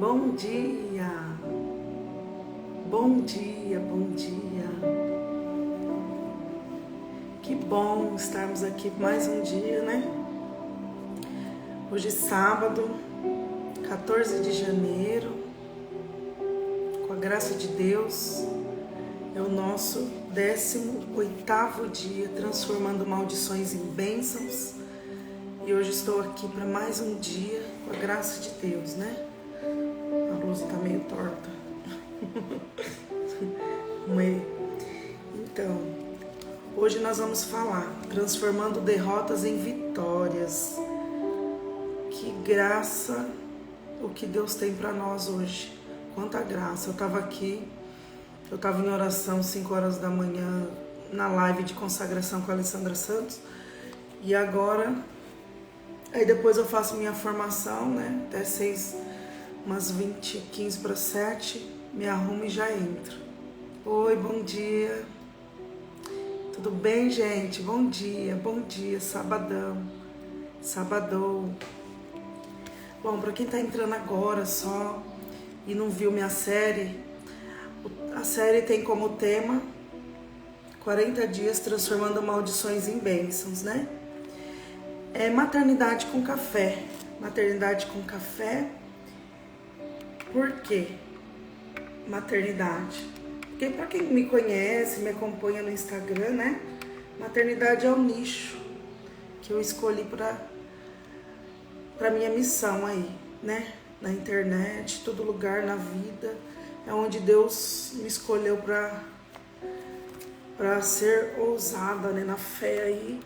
Bom dia, bom dia, bom dia. Que bom estarmos aqui mais um dia, né? Hoje sábado, 14 de janeiro, com a graça de Deus, é o nosso 18º dia, transformando maldições em bênçãos. E hoje estou aqui para mais um dia, com a graça de Deus, né? A blusa tá meio torta. Então, hoje nós vamos falar, transformando derrotas em vitórias. Que graça o que Deus tem para nós hoje. Quanta graça. Eu estava em oração 5 horas da manhã, na live de consagração com a Alessandra Santos. E agora, aí depois eu faço minha formação, né? Até 15 para 7, me arrumo e já entro. Oi, bom dia. Tudo bem, gente? Bom dia, sabadão. Sabadou. Bom, para quem tá entrando agora só e não viu minha série, a série tem como tema 40 dias transformando maldições em bênçãos, né? É maternidade com café. Maternidade com café. Por quê? Maternidade. Porque para quem me conhece, me acompanha no Instagram, né? Maternidade é o nicho que eu escolhi para minha missão aí, né? Na internet, todo lugar na vida, é onde Deus me escolheu para ser ousada, né? Na fé aí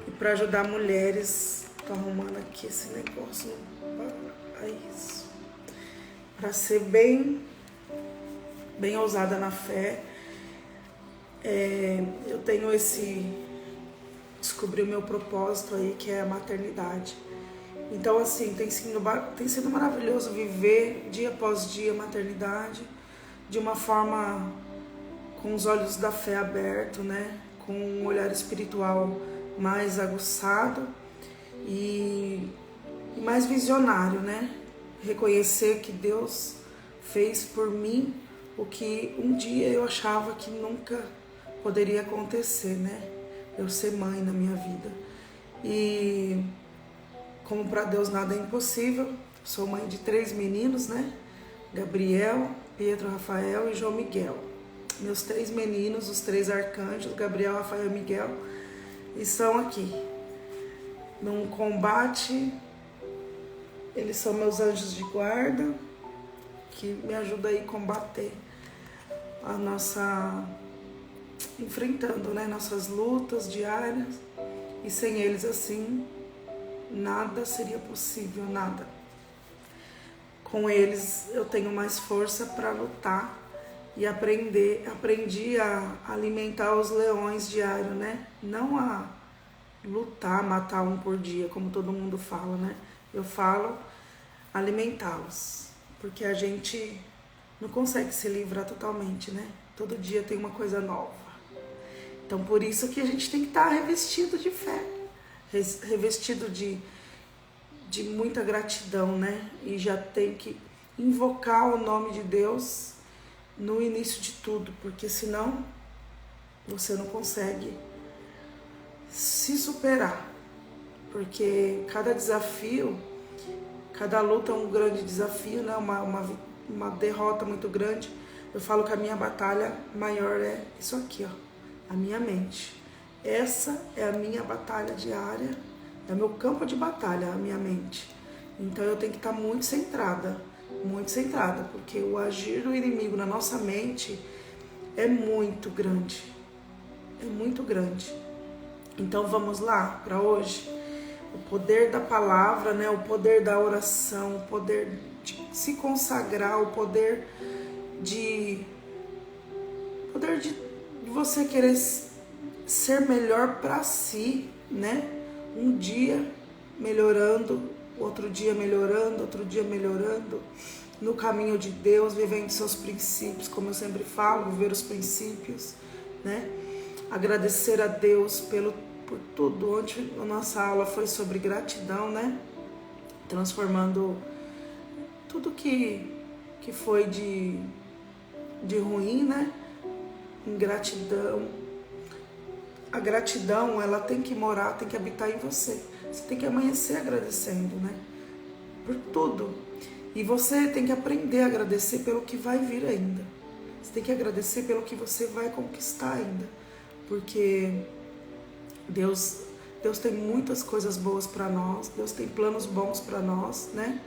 e para ajudar mulheres. Tô arrumando aqui esse negócio, é isso. Para ser bem ousada na fé. Eu tenho descobri o meu propósito aí, que é a maternidade. Então, assim, tem sido maravilhoso viver dia após dia a maternidade de uma forma com os olhos da fé abertos, né? Com um olhar espiritual mais aguçado e mais visionário, né? Reconhecer que Deus fez por mim o que um dia eu achava que nunca poderia acontecer, né? Eu ser mãe na minha vida. E como para Deus nada é impossível, sou mãe de 3 meninos, né? Gabriel, Pedro, Rafael e João Miguel. Meus 3 meninos, os 3 arcanjos, Gabriel, Rafael e Miguel, estão aqui num combate. Eles são meus anjos de guarda, que me ajudam aí a combater a enfrentando, né, nossas lutas diárias. E sem eles, assim, nada seria possível, nada. Com eles eu tenho mais força para lutar e aprendi a alimentar os leões diário, né? Não a lutar, matar um por dia, como todo mundo fala, né? Eu falo alimentá-los, porque a gente não consegue se livrar totalmente, né? Todo dia tem uma coisa nova. Então, por isso que a gente tem que estar revestido de fé, revestido de muita gratidão, né? E já tem que invocar o nome de Deus no início de tudo, porque senão você não consegue se superar. Porque cada desafio, cada luta é um grande desafio, né? Uma derrota muito grande. Eu falo que a minha batalha maior é isso aqui, ó, a minha mente. Essa é a minha batalha diária, é o meu campo de batalha, a minha mente. Então eu tenho que estar muito centrada, porque o agir do inimigo na nossa mente é muito grande, Então vamos lá para hoje. O poder da palavra, né? O poder da oração, o poder de se consagrar, o poder de você querer ser melhor para si, né? Um dia melhorando, outro dia melhorando, no caminho de Deus, vivendo seus princípios, como eu sempre falo, viver os princípios, né? Agradecer a Deus por tudo. Ontem a nossa aula foi sobre gratidão, né? Transformando tudo que que foi de ruim, né? Ingratidão. A gratidão, ela tem que morar, tem que habitar em você. Você tem que amanhecer agradecendo, né? Por tudo. E você tem que aprender a agradecer pelo que vai vir ainda. Você tem que agradecer pelo que você vai conquistar ainda. Porque Deus tem muitas coisas boas para nós. Deus tem planos bons para nós, né?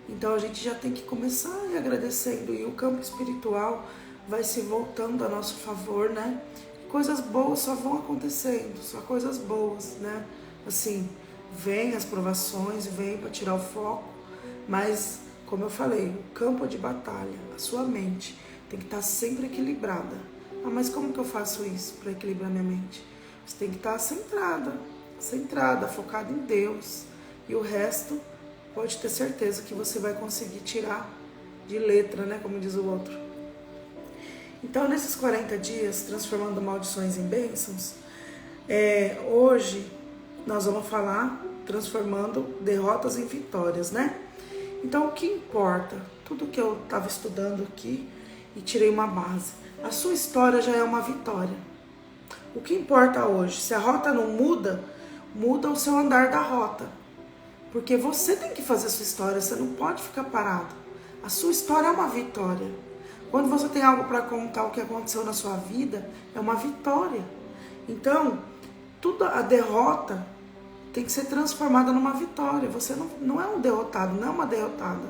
Então a gente já tem que começar a ir agradecendo. E o campo espiritual vai se voltando a nosso favor, né? Coisas boas só vão acontecendo, só coisas boas, né? Assim, vem as provações, vem para tirar o foco, mas, como eu falei, o campo de batalha, a sua mente, tem que estar sempre equilibrada. Ah, mas como que eu faço isso para equilibrar minha mente? Você tem que estar centrada, focada em Deus. E o resto, pode ter certeza que você vai conseguir tirar de letra, né? Como diz o outro. Então, nesses 40 dias, transformando maldições em bênçãos, hoje nós vamos falar transformando derrotas em vitórias, né? Então, o que importa? Tudo que eu estava estudando aqui e tirei uma base. A sua história já é uma vitória. O que importa hoje? Se a rota não muda, muda o seu andar da rota. Porque você tem que fazer a sua história, você não pode ficar parado. A sua história é uma vitória. Quando você tem algo para contar o que aconteceu na sua vida, é uma vitória. Então, toda a derrota tem que ser transformada numa vitória. Você não é um derrotado, não é uma derrotada.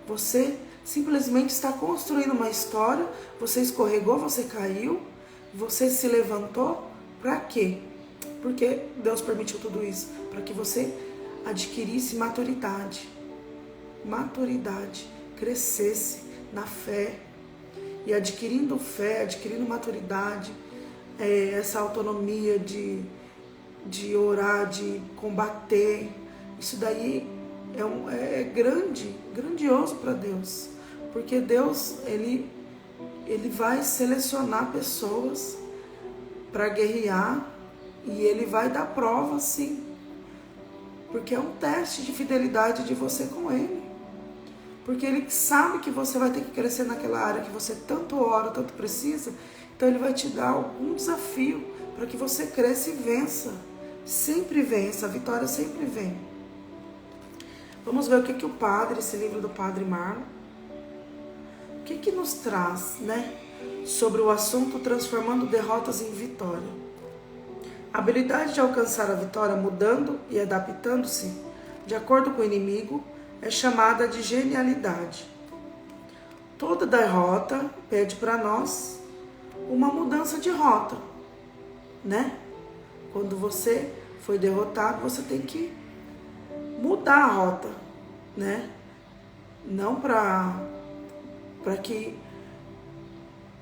Você simplesmente está construindo uma história, você escorregou, você caiu, você se levantou. Para quê? Porque Deus permitiu tudo isso. Para que você adquirisse maturidade. Crescesse na fé, e adquirindo fé, adquirindo maturidade, essa autonomia de orar, de combater, isso daí é grandioso para Deus, porque Deus, ele vai selecionar pessoas para guerrear, e ele vai dar prova, sim, porque é um teste de fidelidade de você com ele. Porque ele sabe que você vai ter que crescer naquela área que você tanto ora, tanto precisa. Então ele vai te dar algum desafio para que você cresça e vença. Sempre vença, a vitória sempre vem. Vamos ver o que o padre, esse livro do Padre Marlon, o que nos traz, né? Sobre o assunto transformando derrotas em vitória. A habilidade de alcançar a vitória mudando e adaptando-se de acordo com o inimigo é chamada de genialidade. Toda derrota pede para nós uma mudança de rota, né? Quando você foi derrotado, você tem que mudar a rota, né? Não que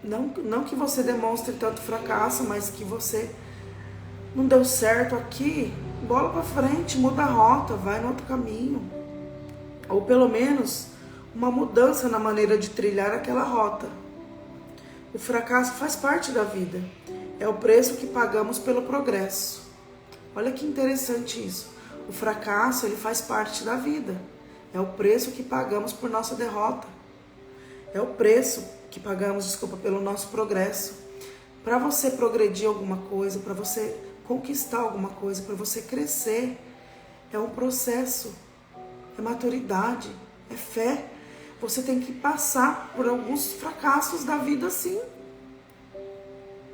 não que você demonstre tanto fracasso, mas que você não deu certo aqui, bola para frente, muda a rota, vai no outro caminho. Ou pelo menos uma mudança na maneira de trilhar aquela rota. O fracasso faz parte da vida. É o preço que pagamos pelo progresso. Olha que interessante isso. O fracasso, ele faz parte da vida. É o preço que pagamos por nossa derrota. É o preço que pagamos, pelo nosso progresso. Para você progredir alguma coisa, para você conquistar alguma coisa, para você crescer, é um processo. É maturidade, é fé. Você tem que passar por alguns fracassos da vida, sim.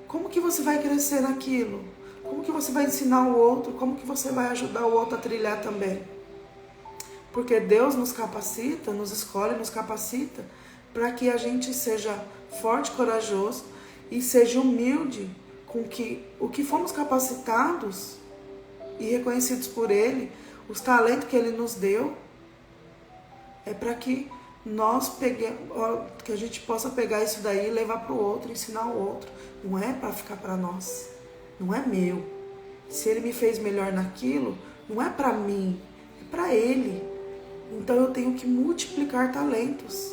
Como que você vai crescer naquilo? Como que você vai ensinar o outro? Como que você vai ajudar o outro a trilhar também? Porque Deus nos capacita, nos escolhe, nos capacita para que a gente seja forte, corajoso e seja humilde com o que fomos capacitados e reconhecidos por Ele, os talentos que Ele nos deu, é para que que a gente possa pegar isso daí e levar para o outro, ensinar o outro. Não é para ficar para nós, não é meu. Se Ele me fez melhor naquilo, não é para mim, é para Ele. Então eu tenho que multiplicar talentos.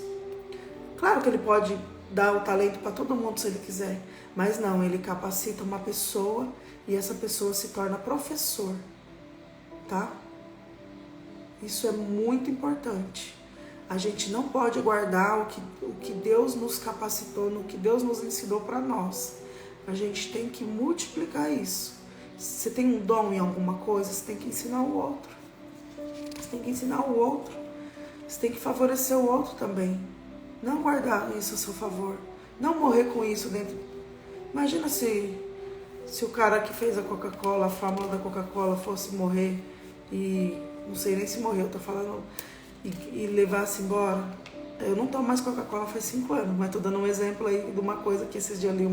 Claro que Ele pode dar o talento para todo mundo se Ele quiser, mas não, Ele capacita uma pessoa e essa pessoa se torna professor, tá? Isso é muito importante. A gente não pode guardar o que Deus nos capacitou, no que Deus nos ensinou para nós. A gente tem que multiplicar isso. Se você tem um dom em alguma coisa, você tem que ensinar o outro. Você tem que ensinar o outro. Você tem que favorecer o outro também. Não guardar isso a seu favor. Não morrer com isso dentro. Imagina se o cara que fez a Coca-Cola, a fórmula da Coca-Cola, fosse morrer e... Não sei nem se morreu, tô falando... E levasse embora. Eu não tomo mais Coca-Cola faz 5 anos, mas tô dando um exemplo aí de uma coisa que esses dias ali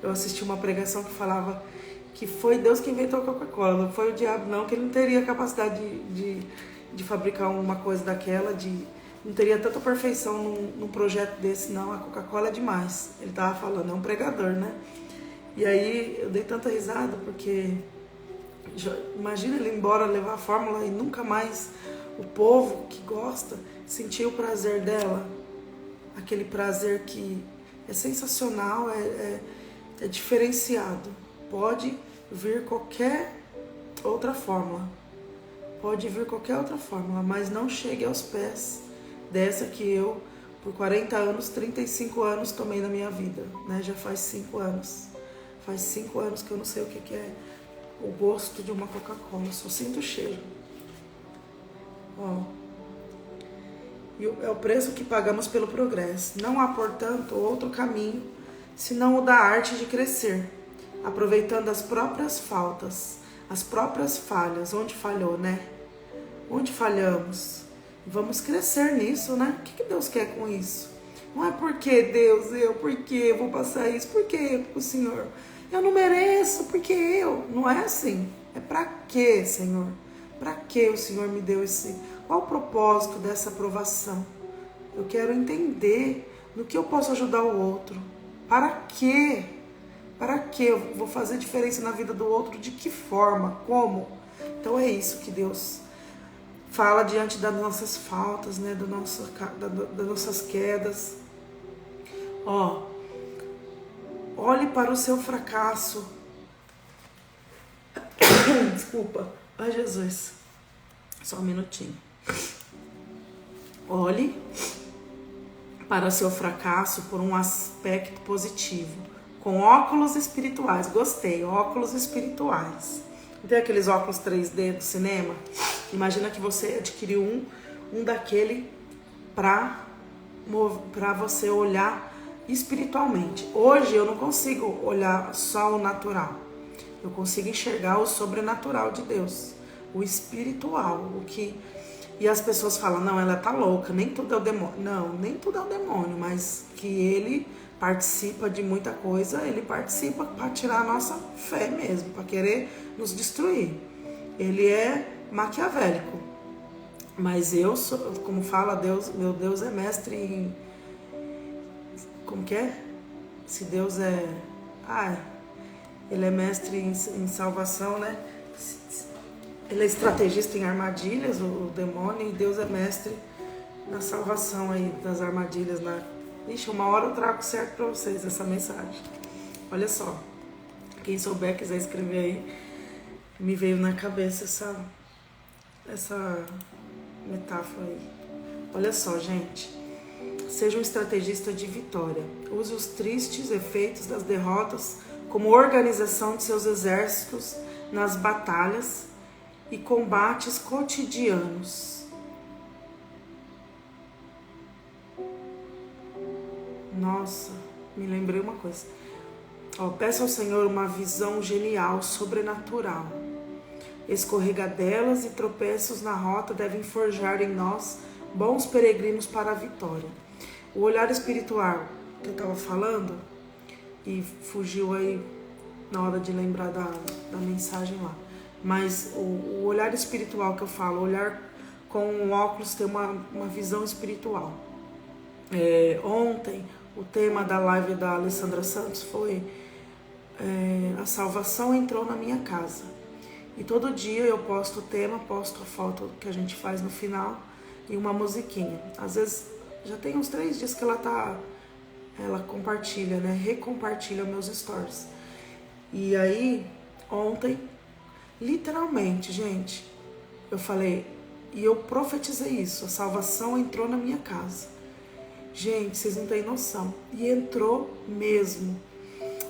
eu assisti uma pregação que falava que foi Deus que inventou a Coca-Cola, não foi o diabo não, que ele não teria capacidade de fabricar uma coisa daquela, não teria tanta perfeição num projeto desse, não. A Coca-Cola é demais. Ele tava falando, é um pregador, né? E aí eu dei tanta risada porque imagina ele ir embora, levar a fórmula e nunca mais o povo que gosta sentir o prazer dela, aquele prazer que é sensacional, é diferenciado. Pode vir qualquer outra fórmula, mas não chegue aos pés dessa que eu, por 40 anos, 35 anos tomei na minha vida, né? Já faz 5 anos. Faz 5 anos que eu não sei o que é o gosto de uma Coca-Cola, só sinto o cheiro. Ó. E é o preço que pagamos pelo progresso. Não há, portanto, outro caminho, senão o da arte de crescer, aproveitando as próprias faltas, as próprias falhas, onde falhou, né? Onde falhamos. Vamos crescer nisso, né? O que Deus quer com isso? Não é porque Deus, porque eu vou passar isso, porque o Senhor, eu não mereço, porque eu. Não é assim. É pra quê, Senhor? Pra que o Senhor me deu esse... Qual o propósito dessa aprovação? Eu quero entender no que eu posso ajudar o outro. Para quê? Para que eu vou fazer diferença na vida do outro? De que forma? Como? Então é isso que Deus fala diante das nossas faltas, né? Das nossas quedas. Ó, olhe para o seu fracasso. Desculpa. Ai, Jesus. Só um minutinho. Olhe para o seu fracasso por um aspecto positivo, com óculos espirituais. Gostei, óculos espirituais. Tem aqueles óculos 3D do cinema? Imagina que você adquiriu um daquele para você olhar espiritualmente. Hoje eu não consigo olhar só o natural. Eu consigo enxergar o sobrenatural de Deus, o espiritual, o que... E as pessoas falam, não, ela tá louca, nem tudo é o demônio. Não, nem tudo é o demônio, mas que ele participa de muita coisa, ele participa para tirar a nossa fé mesmo, para querer nos destruir. Ele é maquiavélico. Mas eu sou, como fala Deus, meu Deus é mestre em... Como que é? Se Deus é... ele é mestre em salvação, né? Ele é estrategista em armadilhas, o demônio, e Deus é mestre na salvação aí das armadilhas. Ixi, uma hora eu trago certo pra vocês essa mensagem. Olha só, quem souber, quiser escrever aí, me veio na cabeça essa metáfora aí. Olha só, gente, seja um estrategista de vitória. Use os tristes efeitos das derrotas como organização de seus exércitos nas batalhas e combates cotidianos. Nossa, me lembrei uma coisa. Peça ao Senhor uma visão genial, sobrenatural. Escorregadelas e tropeços na rota devem forjar em nós bons peregrinos para a vitória. O olhar espiritual que eu estava falando, e fugiu aí na hora de lembrar da mensagem lá. Mas o olhar espiritual que eu falo, olhar com um óculos, ter uma visão espiritual. Ontem, o tema da live da Alessandra Santos foi a salvação entrou na minha casa. E todo dia eu posto o tema, posto a foto que a gente faz no final e uma musiquinha. Às vezes, já tem uns 3 dias que ela compartilha, né? Recompartilha meus stories. E aí, ontem, literalmente, gente, eu falei, E eu profetizei isso, a salvação entrou na minha casa. Gente, vocês não têm noção. E entrou mesmo.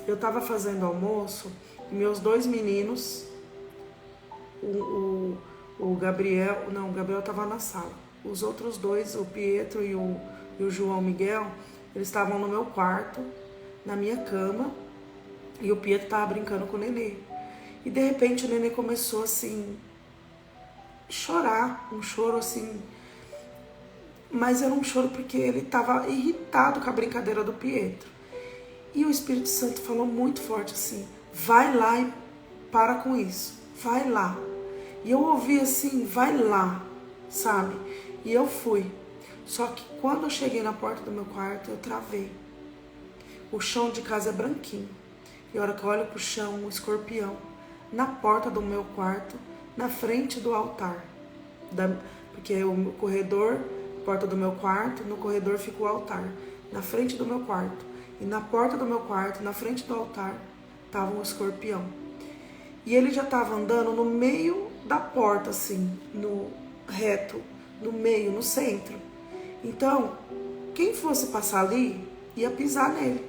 Eu tava fazendo almoço e meus 2 meninos, o Gabriel, não, o Gabriel tava na sala. Os outros 2, o Pietro e o João Miguel, eles estavam no meu quarto, na minha cama, e o Pietro tava brincando com o Nenê. E de repente o Nenê começou assim, chorar, um choro assim, mas era um choro porque ele estava irritado com a brincadeira do Pietro. E o Espírito Santo falou muito forte assim, vai lá e para com isso, vai lá. E eu ouvi assim, vai lá, sabe? E eu fui. Só que quando eu cheguei na porta do meu quarto, eu travei. O chão de casa é branquinho. E a hora que eu olho pro chão, um escorpião na porta do meu quarto, na frente do altar. Porque o corredor, porta do meu quarto, no corredor fica o altar. Na frente do meu quarto. E na porta do meu quarto, na frente do altar, estava um escorpião. E ele já estava andando no meio da porta, assim, no reto, no meio, no centro. Então, quem fosse passar ali, ia pisar nele.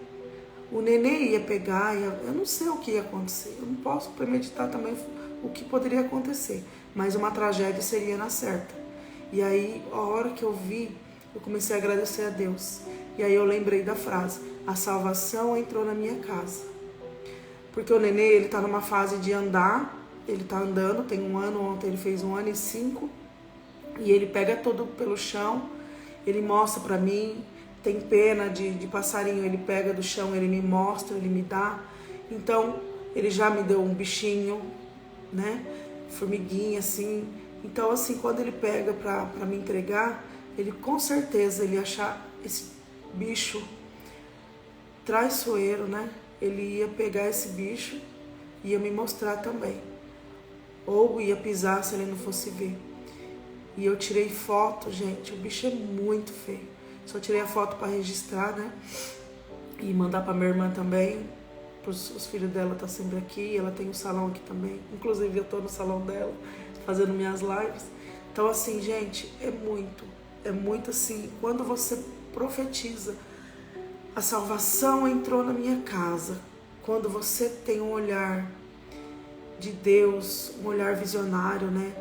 O Nenê ia pegar, eu não sei o que ia acontecer. Eu não posso premeditar também o que poderia acontecer. Mas uma tragédia seria na certa. E aí, a hora que eu vi, eu comecei a agradecer a Deus. E aí eu lembrei da frase, a salvação entrou na minha casa. Porque o Nenê, ele tá numa fase de andar, ele tá andando, tem 1 ano, ontem ele fez 1 ano e 5. E ele pega todo pelo chão, ele mostra pra mim, tem pena de passarinho, ele pega do chão, ele me mostra, ele me dá. Então, ele já me deu um bichinho, né? Formiguinha, assim. Então, assim, quando ele pega pra me entregar, ele com certeza, ele achar esse bicho traiçoeiro, né? Ele ia pegar esse bicho e ia me mostrar também. Ou ia pisar se ele não fosse ver. E eu tirei foto, gente, o bicho é muito feio. Só tirei a foto para registrar, né? E mandar para minha irmã também. Os filhos dela tá sempre aqui, ela tem um salão aqui também. Inclusive eu tô no salão dela, fazendo minhas lives. Então assim, gente, é muito assim, quando você profetiza, a salvação entrou na minha casa. Quando você tem um olhar de Deus, um olhar visionário, né?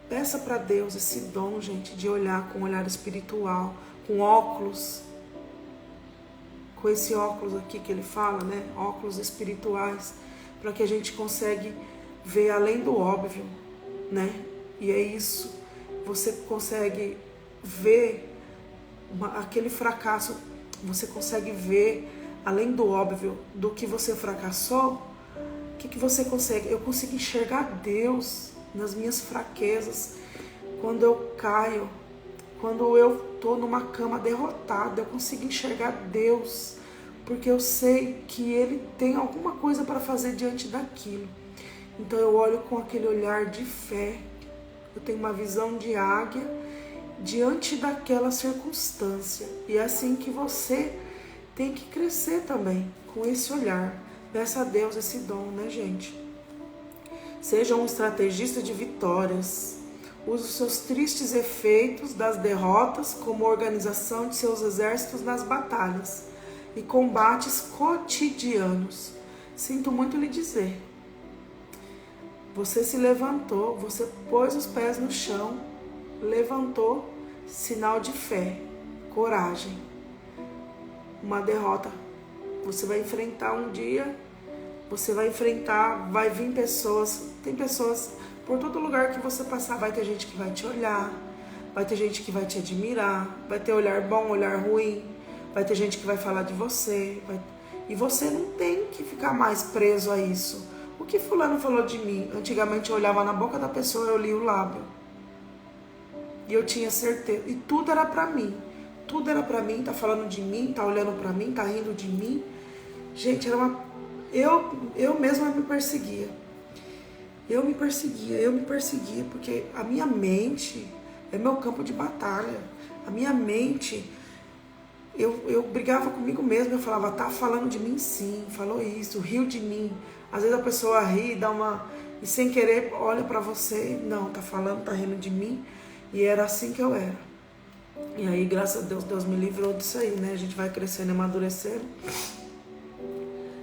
Peça para Deus esse dom, gente, de olhar com um olhar espiritual, com óculos, com esse óculos aqui que ele fala, né? Óculos espirituais, para que a gente consiga ver além do óbvio, né? E é isso, você consegue ver aquele fracasso, você consegue ver além do óbvio, do que você fracassou, o que você consegue? Eu consigo enxergar Deus nas minhas fraquezas, quando eu caio, quando eu estou numa cama derrotada, eu consigo enxergar Deus, porque eu sei que Ele tem alguma coisa para fazer diante daquilo. Então eu olho com aquele olhar de fé, eu tenho uma visão de águia diante daquela circunstância. E é assim que você tem que crescer também, com esse olhar. Peça a Deus esse dom, né, gente? Seja um estrategista de vitórias. Use os seus tristes efeitos das derrotas como organização de seus exércitos nas batalhas e combates cotidianos. Sinto muito lhe dizer. Você se levantou, você pôs os pés no chão, levantou, sinal de fé, coragem. Uma derrota. Você vai enfrentar um dia, você vai enfrentar, vai vir pessoas, tem pessoas por todo lugar que você passar, vai ter gente que vai te olhar, vai ter gente que vai te admirar, vai ter olhar bom, olhar ruim, vai ter gente que vai falar de você, e você não tem que ficar mais preso a isso. O que fulano falou de mim? Antigamente eu olhava na boca da pessoa, eu lia o lábio. E eu tinha certeza, e tudo era pra mim. Tudo era pra mim, tá falando de mim, tá olhando pra mim, tá rindo de mim. Gente, era uma... Eu mesma me perseguia. Eu me perseguia, porque a minha mente é meu campo de batalha. A minha mente, eu brigava comigo mesma, eu falava, tá falando de mim sim, falou isso, riu de mim. Às vezes a pessoa ri, dá uma e sem querer olha para você, não, tá falando, tá rindo de mim, e era assim que eu era. E aí, graças a Deus, Deus me livrou disso aí, né? A gente vai crescendo e amadurecendo.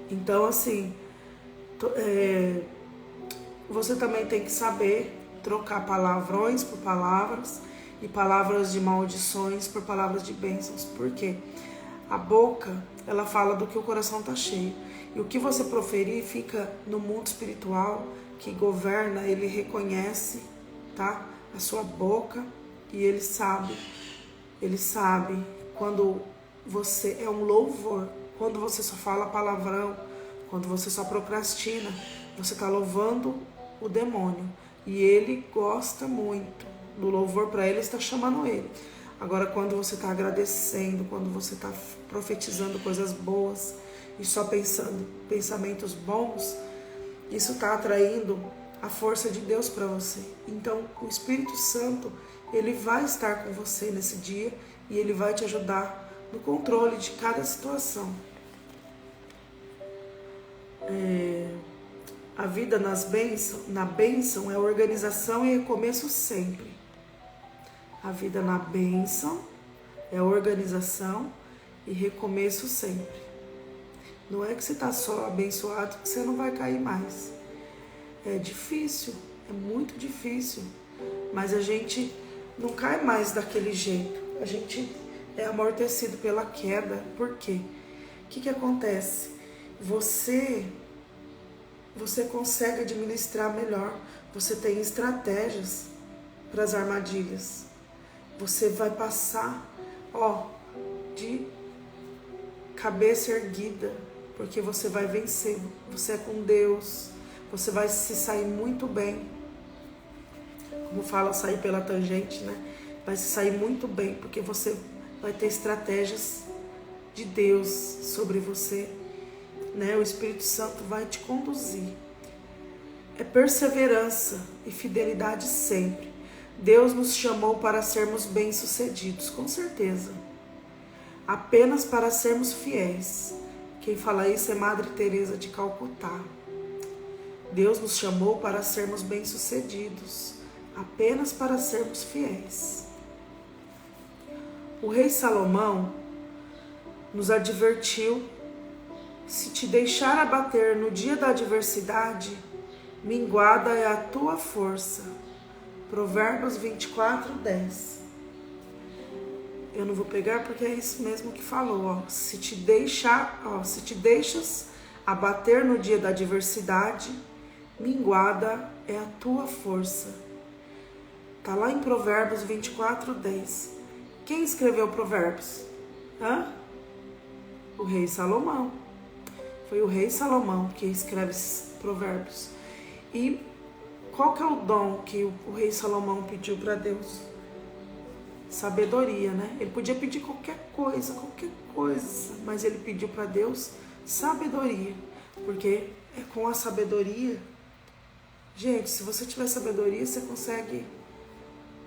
Então, assim, você também tem que saber trocar palavrões por palavras e palavras de maldições por palavras de bênçãos. Por quê? A boca, ela fala do que o coração tá cheio. E o que você proferir fica no mundo espiritual que governa, ele reconhece, tá? A sua boca e ele sabe quando você é um louvor, quando você só fala palavrão, quando você só procrastina, você está louvando o demônio. E ele gosta muito do louvor, para ele está chamando ele. Agora, quando você está agradecendo, quando você está profetizando coisas boas e só pensando pensamentos bons, isso está atraindo a força de Deus para você. Então, o Espírito Santo, ele vai estar com você nesse dia e ele vai te ajudar no controle de cada situação. A vida na bênção é organização e recomeço sempre. A vida na bênção é organização e recomeço sempre. Não é que você está só abençoado que você não vai cair mais. É difícil, é muito difícil, mas a gente não cai mais daquele jeito. A gente é amortecido pela queda. Por quê? O que acontece? Você consegue administrar melhor. Você tem estratégias para as armadilhas. Você vai passar, de cabeça erguida, porque você vai vencer. Você é com Deus. Você vai se sair muito bem. Como fala, sair pela tangente, né? Vai se sair muito bem, porque você vai ter estratégias de Deus sobre você, né? O Espírito Santo vai te conduzir. É perseverança e fidelidade sempre. Deus nos chamou para sermos bem-sucedidos, com certeza. Apenas para sermos fiéis. Quem fala isso é Madre Teresa de Calcutá. Deus nos chamou para sermos bem-sucedidos, apenas para sermos fiéis. O rei Salomão nos advertiu: se te deixar abater no dia da adversidade, minguada é a tua força. Provérbios 24:10. Eu não vou pegar porque é isso mesmo que falou, se te deixas abater no dia da adversidade, minguada é a tua força. Tá lá em Provérbios 24:10. Quem escreveu Provérbios? O rei Salomão. Foi o rei Salomão que escreve esses Provérbios. E qual que é o dom que o rei Salomão pediu para Deus? Sabedoria, né? Ele podia pedir qualquer coisa, mas ele pediu para Deus sabedoria, porque é com a sabedoria, gente, se você tiver sabedoria, você consegue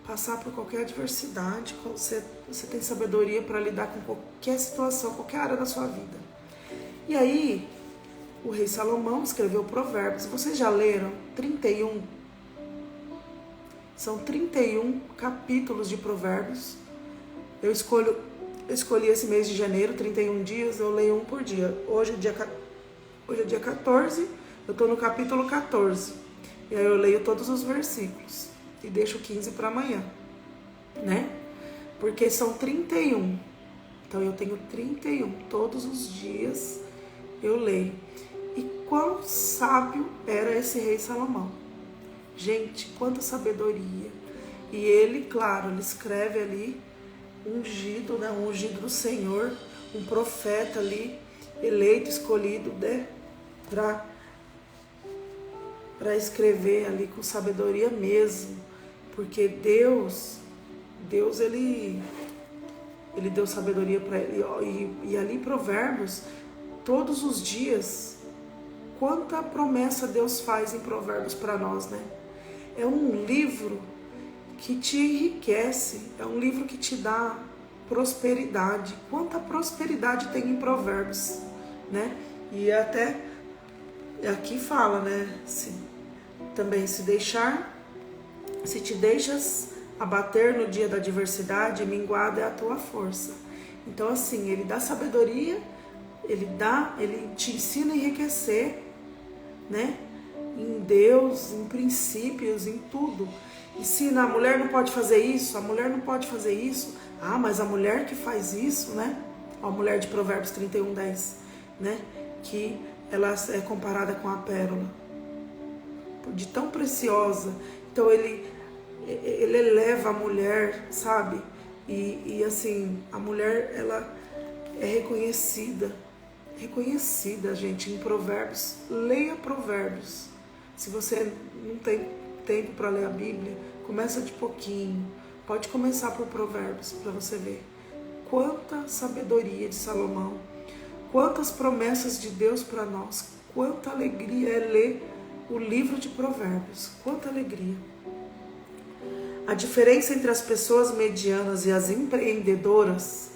passar por qualquer adversidade. Você tem sabedoria para lidar com qualquer situação, qualquer área da sua vida. E aí, o rei Salomão escreveu Provérbios. Vocês já leram 31? São 31 capítulos de Provérbios. Eu escolhi esse mês de janeiro, 31 dias, eu leio um por dia. Hoje é dia 14, eu estou no capítulo 14. E aí eu leio todos os versículos e deixo 15 para amanhã, né? Porque são 31. Então eu tenho 31. Todos os dias eu leio. E quão sábio era esse rei Salomão. Gente, quanta sabedoria. E ele, claro, ele escreve ali ungido, né? Um ungido do Senhor, um profeta ali, eleito, escolhido, né? Para escrever ali com sabedoria mesmo. Porque Deus ele deu sabedoria para ele. E ali em Provérbios, todos os dias, quanta promessa Deus faz em Provérbios para nós, né? É um livro que te enriquece, é um livro que te dá prosperidade. Quanta prosperidade tem em Provérbios, né? E até aqui fala, né? Assim, também se te deixas abater no dia da adversidade, minguada é a tua força. Então assim, ele dá sabedoria, ele te ensina a enriquecer, né? Em Deus, em princípios, em tudo. Ensina, a mulher não pode fazer isso, a mulher não pode fazer isso. Ah, mas a mulher que faz isso, né? A mulher de Provérbios 31:10, né? Que ela é comparada com a pérola, de tão preciosa. Então ele eleva a mulher, sabe? E assim, a mulher, ela é reconhecida, gente, em Provérbios. Leia Provérbios. Se você não tem tempo para ler a Bíblia, começa de pouquinho. Pode começar por Provérbios para você ver quanta sabedoria de Salomão, quantas promessas de Deus para nós, quanta alegria é ler o livro de Provérbios, quanta alegria. A diferença entre as pessoas medianas e as empreendedoras,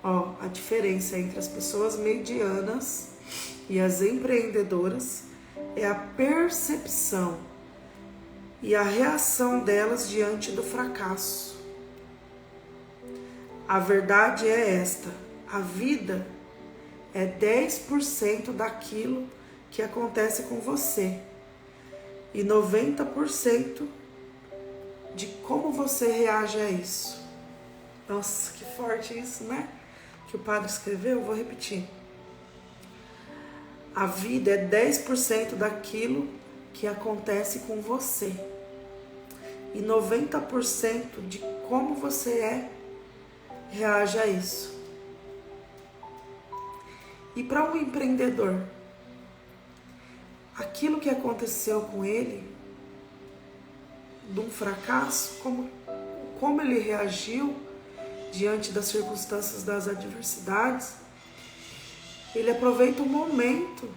a diferença entre as pessoas medianas e as empreendedoras é a percepção e a reação delas diante do fracasso. A verdade é esta: a vida é 10% daquilo que acontece com você e 90% de como você reage a isso. Nossa, que forte isso, né? Que o padre escreveu, eu vou repetir. A vida é 10% daquilo que acontece com você e 90% de como você reage a isso. E para um empreendedor, aquilo que aconteceu com ele, de um fracasso, como ele reagiu diante das circunstâncias, das adversidades, ele aproveita o momento,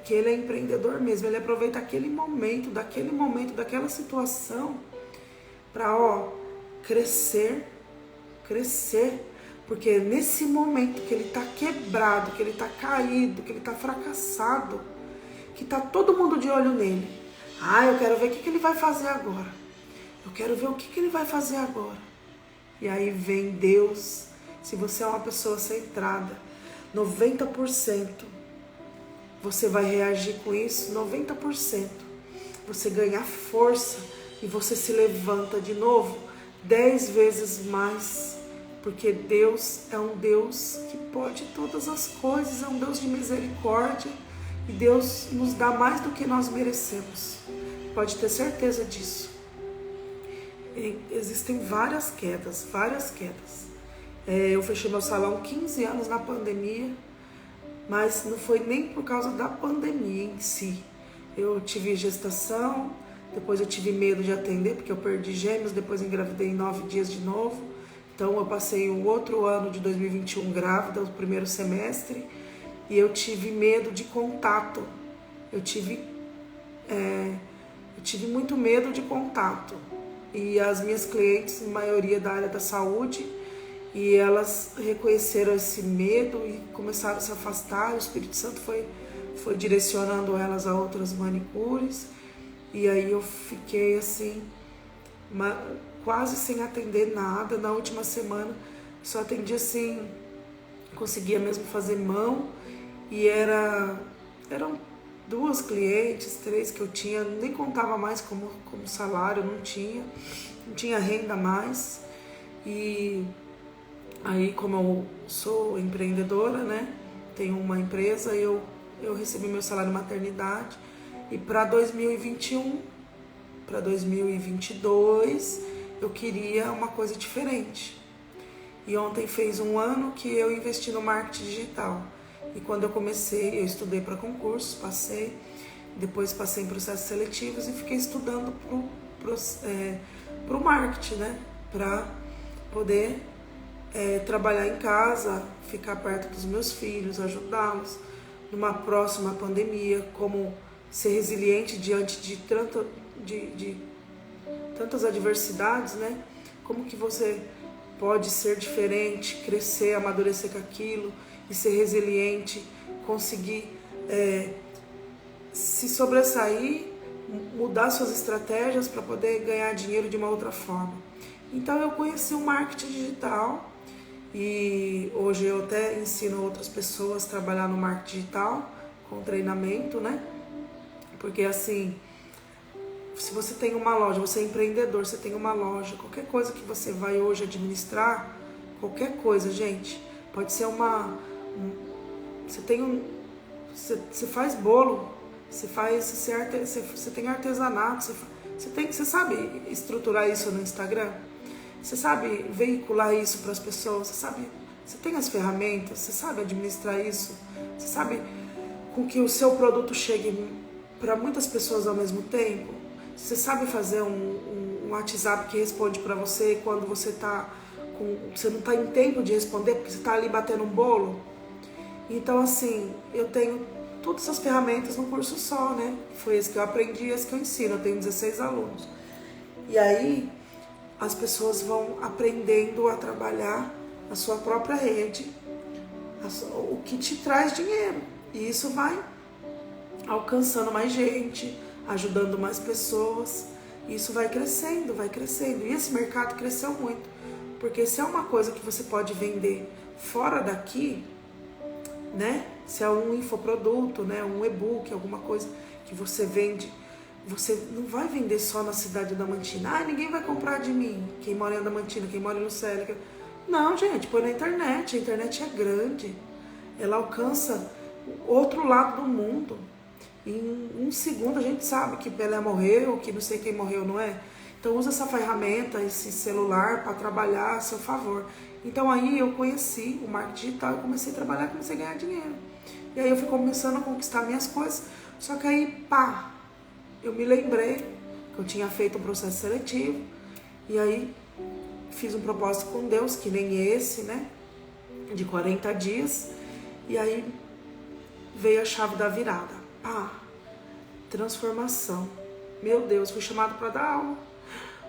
que ele é empreendedor mesmo, ele aproveita aquele momento, daquela situação, para crescer, porque nesse momento que ele está quebrado, que ele está caído, que ele está fracassado, que está todo mundo de olho nele. Eu quero ver o que ele vai fazer agora. Eu quero ver o que ele vai fazer agora. E aí vem Deus. Se você é uma pessoa centrada, 90% você vai reagir com isso, 90%. Você ganha força e você se levanta de novo 10 vezes mais. Porque Deus é um Deus que pode todas as coisas, é um Deus de misericórdia. E Deus nos dá mais do que nós merecemos. Pode ter certeza disso. Existem várias quedas. Eu fechei meu salão 15 anos na pandemia, mas não foi nem por causa da pandemia em si. Eu tive gestação, depois eu tive medo de atender, porque eu perdi gêmeos, depois engravidei em 9 dias de novo. Então eu passei o outro ano de 2021 grávida, o primeiro semestre, e eu tive medo de contato. Eu tive muito medo de contato. E as minhas clientes, maioria da área da saúde, e elas reconheceram esse medo e começaram a se afastar. O Espírito Santo foi direcionando elas a outras manicures. E aí eu fiquei assim, quase sem atender nada. Na última semana só atendi assim, conseguia mesmo fazer mão. E eram 2 clientes, 3 que eu tinha, nem contava mais como salário, não tinha renda mais. E aí, como eu sou empreendedora, né, tenho uma empresa, eu recebi meu salário maternidade. E para 2021, para 2022, eu queria uma coisa diferente. E ontem fez 1 ano que eu investi no marketing digital. E quando eu comecei, eu estudei para concursos, passei, depois passei em processos seletivos e fiquei estudando pro marketing, né? Para poder trabalhar em casa, ficar perto dos meus filhos, ajudá-los numa próxima pandemia, como ser resiliente diante de tantas adversidades, né? Como que você pode ser diferente, crescer, amadurecer com aquilo e ser resiliente, conseguir se sobressair, mudar suas estratégias para poder ganhar dinheiro de uma outra forma. Então eu conheci o marketing digital e hoje eu até ensino outras pessoas a trabalhar no marketing digital com treinamento, né? Porque assim, se você tem uma loja, você é empreendedor, você tem uma loja, qualquer coisa que você vai hoje administrar, qualquer coisa, gente, pode ser você faz bolo, você tem artesanato, você sabe estruturar isso no Instagram? Você sabe veicular isso para as pessoas? Você tem as ferramentas? Você sabe administrar isso? Você sabe com que o seu produto chegue para muitas pessoas ao mesmo tempo? Você sabe fazer um WhatsApp que responde para você quando você não está em tempo de responder porque você está ali batendo um bolo? Então assim, eu tenho todas essas ferramentas num curso só, né? Foi esse que eu aprendi, esse que eu ensino. Eu tenho 16 alunos. E aí as pessoas vão aprendendo a trabalhar a sua própria rede, o que te traz dinheiro. E isso vai alcançando mais gente, ajudando mais pessoas. E isso vai crescendo, vai crescendo. E esse mercado cresceu muito. Porque se é uma coisa que você pode vender fora daqui, né? Se é um infoproduto, né? Um e-book, alguma coisa que você vende, você não vai vender só na cidade da Adamantina. Ah, ninguém vai comprar de mim. Quem mora em Adamantina, quem mora em Lucélia. Não, gente, põe na internet. A internet é grande. Ela alcança outro lado do mundo. Em um segundo a gente sabe que Pelé morreu, que não sei quem morreu, não é? Então usa essa ferramenta, esse celular para trabalhar a seu favor. Então aí eu conheci o marketing digital, eu comecei a trabalhar, comecei a ganhar dinheiro. E aí eu fui começando a conquistar minhas coisas. Só que aí, eu me lembrei que eu tinha feito um processo seletivo. E aí fiz um propósito com Deus, que nem esse, né? De 40 dias. E aí veio a chave da virada. Transformação. Meu Deus, fui chamado para dar aula.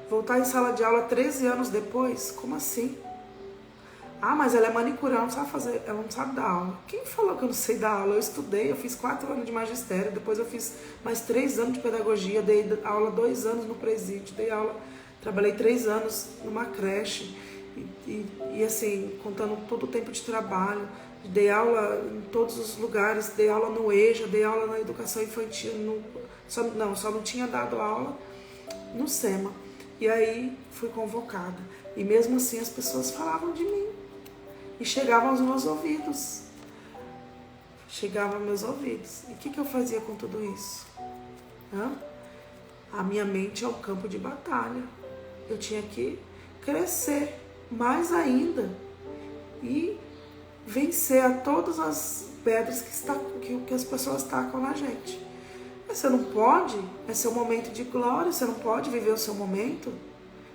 Voltar em sala de aula 13 anos depois? Como assim? Mas ela é manicure, ela não sabe fazer, ela não sabe dar aula. Quem falou que eu não sei dar aula? Eu estudei, eu fiz 4 anos de magistério, depois eu fiz mais 3 anos de pedagogia, dei aula 2 anos no presídio, trabalhei 3 anos numa creche, e assim, contando todo o tempo de trabalho, dei aula em todos os lugares, dei aula no EJA, dei aula na educação infantil, só não tinha dado aula no SEMA. E aí fui convocada, e mesmo assim as pessoas falavam de mim. E chegavam aos meus ouvidos. E o que eu fazia com tudo isso? A minha mente é um campo de batalha. Eu tinha que crescer mais ainda. E vencer a todas as pedras que as pessoas tacam na gente. Mas você não pode, é seu momento de glória, você não pode viver o seu momento.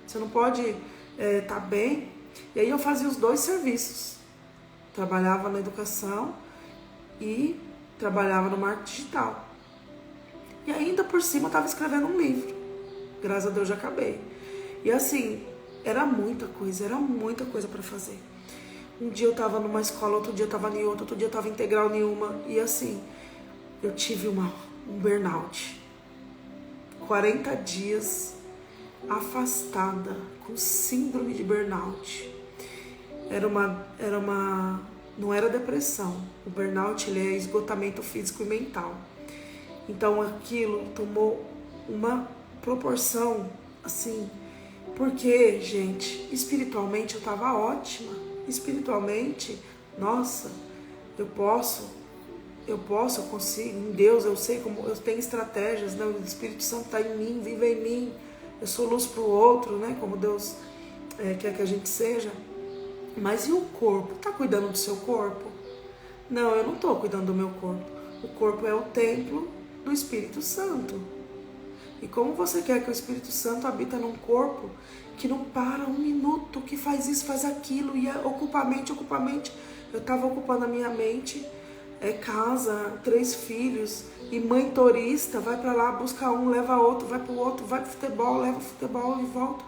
Você não pode estar bem. E aí eu fazia os 2 serviços. Trabalhava na educação e trabalhava no marketing digital. E ainda por cima eu estava escrevendo um livro. Graças a Deus já acabei. E assim, era muita coisa para fazer. Um dia eu estava numa escola, outro dia eu estava em outra, outro dia eu estava integral em uma. E assim, eu tive um burnout. 40 dias afastada, com síndrome de burnout. Não era depressão. O burnout, ele é esgotamento físico e mental. Então aquilo tomou uma proporção assim, porque, gente, espiritualmente eu estava ótima. Espiritualmente, nossa, eu consigo, em Deus eu sei como, eu tenho estratégias, né? O Espírito Santo está em mim, vive em mim. Eu sou luz para o outro, né? Como Deus quer que a gente seja. Mas e o corpo? Tá cuidando do seu corpo? Não, eu não estou cuidando do meu corpo. O corpo é o templo do Espírito Santo. E como você quer que o Espírito Santo habita num corpo que não para um minuto, que faz isso, faz aquilo, e ocupa a mente. Eu estava ocupando a minha mente, casa, 3 filhos, e mãe turista, vai para lá, busca um, leva outro, vai para o outro, vai para o futebol, leva o futebol e volta.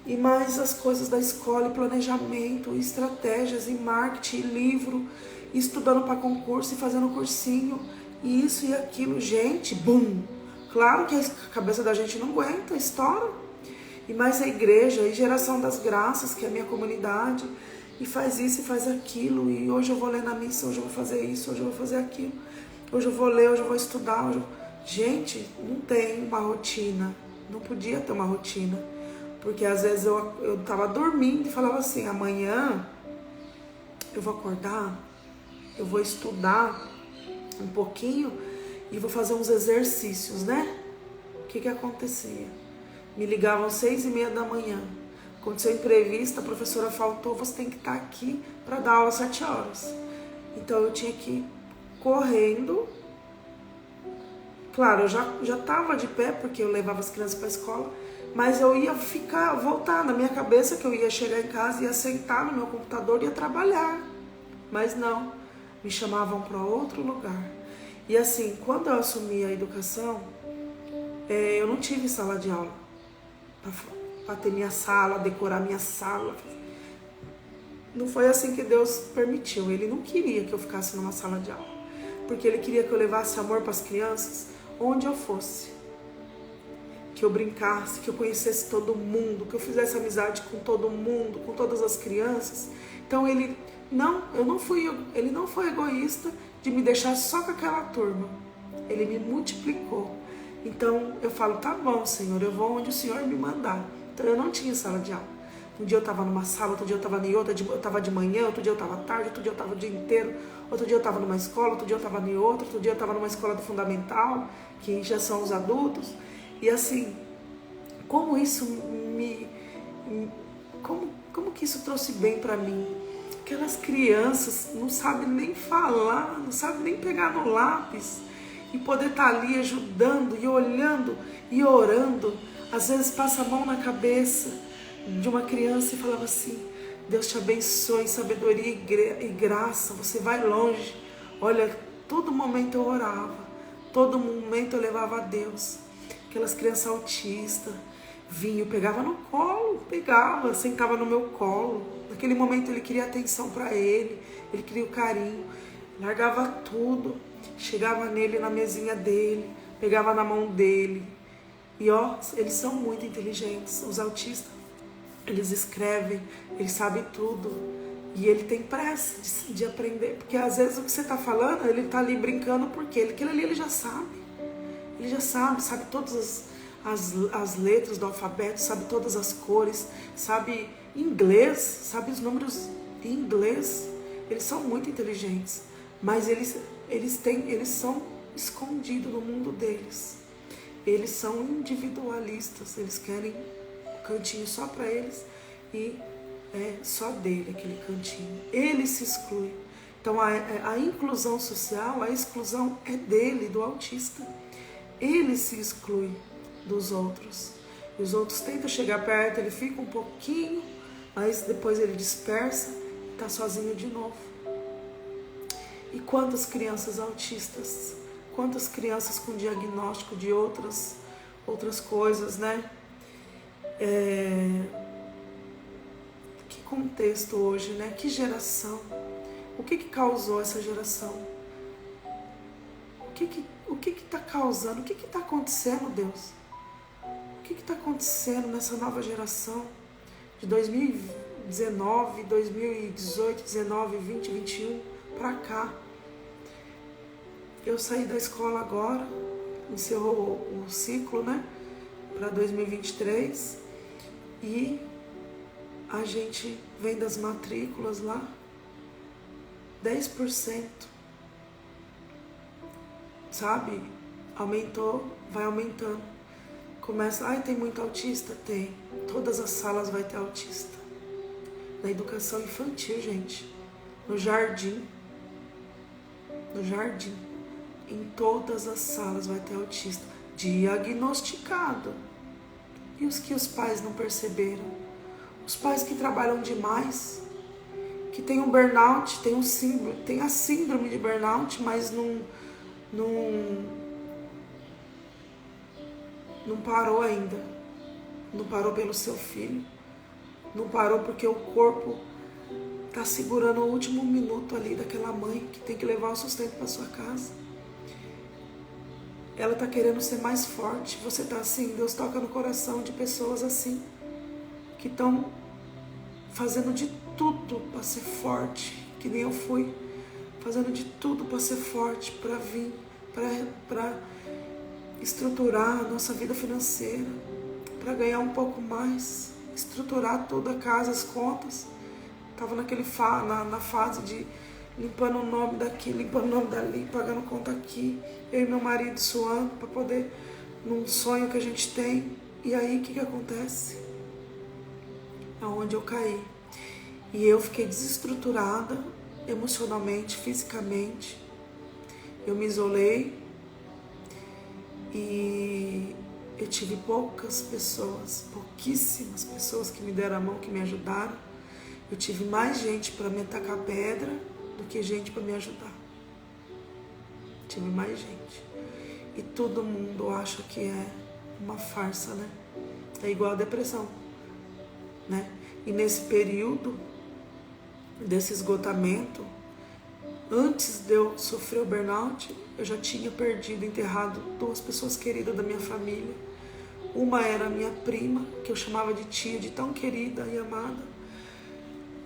E mais as coisas da escola, e planejamento, e estratégias, e marketing, e livro, e estudando para concurso, e fazendo cursinho, e isso e aquilo, gente, bum! Claro que a cabeça da gente não aguenta, estoura. E mais a igreja, e Geração das Graças, que é a minha comunidade, e faz isso e faz aquilo, e hoje eu vou ler na missa, hoje eu vou fazer isso, hoje eu vou fazer aquilo, hoje eu vou ler, hoje eu vou estudar. Gente, não tem uma rotina, não podia ter uma rotina, porque às vezes eu tava dormindo e falava assim, amanhã eu vou acordar, eu vou estudar um pouquinho e vou fazer uns exercícios, né? O que acontecia? Me ligavam às 6h30 da manhã. Aconteceu imprevisto, a professora faltou, você tem que estar aqui para dar aula às 7 horas. Então eu tinha que ir correndo. Claro, eu já estava de pé, porque eu levava as crianças para a escola, mas eu ia voltar na minha cabeça que eu ia chegar em casa, ia sentar no meu computador e ia trabalhar. Mas não, me chamavam para outro lugar. E assim, quando eu assumi a educação, eu não tive sala de aula para ter minha sala, decorar minha sala. Não foi assim que Deus permitiu. Ele não queria que eu ficasse numa sala de aula, porque Ele queria que eu levasse amor para as crianças onde eu fosse, que eu brincasse, que eu conhecesse todo mundo, que eu fizesse amizade com todo mundo, com todas as crianças. Então Ele não foi egoísta de me deixar só com aquela turma. Ele me multiplicou. Então eu falo, tá bom, Senhor, eu vou onde o Senhor me mandar. Então eu não tinha sala de aula. Um dia eu estava numa sala, outro dia eu estava em outra, eu estava de manhã, outro dia eu estava tarde, outro dia eu estava o dia inteiro, outro dia eu estava numa escola, outro dia eu estava em outra, outro dia eu estava numa escola do fundamental, que já são os adultos. E assim, como isso como que isso trouxe bem para mim? Aquelas crianças não sabem nem falar, não sabem nem pegar no lápis, e poder estar ali ajudando e olhando e orando. Às vezes passa a mão na cabeça de uma criança e falava assim, Deus te abençoe em sabedoria e graça, você vai longe. Olha, todo momento eu orava, todo momento eu levava a Deus. Aquelas crianças autistas vinham, eu pegava no colo, sentava no meu colo. Naquele momento ele queria atenção para ele queria o carinho, largava tudo, chegava nele na mesinha dele, pegava na mão dele. E eles são muito inteligentes, os autistas. Eles escrevem, eles sabem tudo. E ele tem pressa de aprender. Porque às vezes o que você está falando, ele está ali brincando porque aquilo ali ele já sabe. Ele já sabe todas as letras do alfabeto, sabe todas as cores, sabe inglês, sabe os números em inglês. Eles são muito inteligentes. Mas eles são escondidos no mundo deles. Eles são individualistas, eles querem um cantinho só para eles e é só dele aquele cantinho. Ele se exclui. Então a inclusão social, a exclusão é dele, do autista. Ele se exclui dos outros. E os outros tentam chegar perto, ele fica um pouquinho, mas depois ele dispersa e está sozinho de novo. E quantas crianças autistas, quantas crianças com diagnóstico de outras coisas, né? Que contexto hoje, né? Que geração? O que causou essa geração? O que está causando? O que está acontecendo, Deus? O que está acontecendo nessa nova geração de 2019, 2018, 19, 20, 21 para cá? Eu saí da escola agora, encerrou o ciclo, né, para 2023, e a gente vem das matrículas lá, 10%, sabe? Aumentou, vai aumentando. Começa, tem muito autista? Tem. Todas as salas vai ter autista. Na educação infantil, gente, no jardim, em todas as salas vai ter autista diagnosticado. E os que os pais não perceberam? Os pais que trabalham demais, que tem um burnout, tem a síndrome de burnout, mas não parou ainda. Não parou pelo seu filho. Não parou porque o corpo está segurando o último minuto ali daquela mãe que tem que levar o sustento para sua casa. ela tá querendo ser mais forte. Você tá assim, Deus toca no coração de pessoas assim, que estão fazendo de tudo para ser forte, que nem eu fui, fazendo de tudo para ser forte, para vir, para estruturar a nossa vida financeira, para ganhar um pouco mais, estruturar toda a casa, as contas. Tava na fase de limpando o nome daqui, limpando o nome dali, pagando conta aqui, eu e meu marido suando para poder, num sonho que a gente tem. E aí o que acontece? Aonde eu caí. E eu fiquei desestruturada emocionalmente, fisicamente. Eu me isolei e eu tive pouquíssimas pessoas que me deram a mão, que me ajudaram. Eu tive mais gente para me tacar pedra do que gente para me ajudar. Tive mais gente. E todo mundo acha que é uma farsa, né? É igual a depressão, né? E nesse período desse esgotamento, antes de eu sofrer o burnout, eu já tinha enterrado 2 pessoas queridas da minha família. Uma era a minha prima, que eu chamava de tia, de tão querida e amada.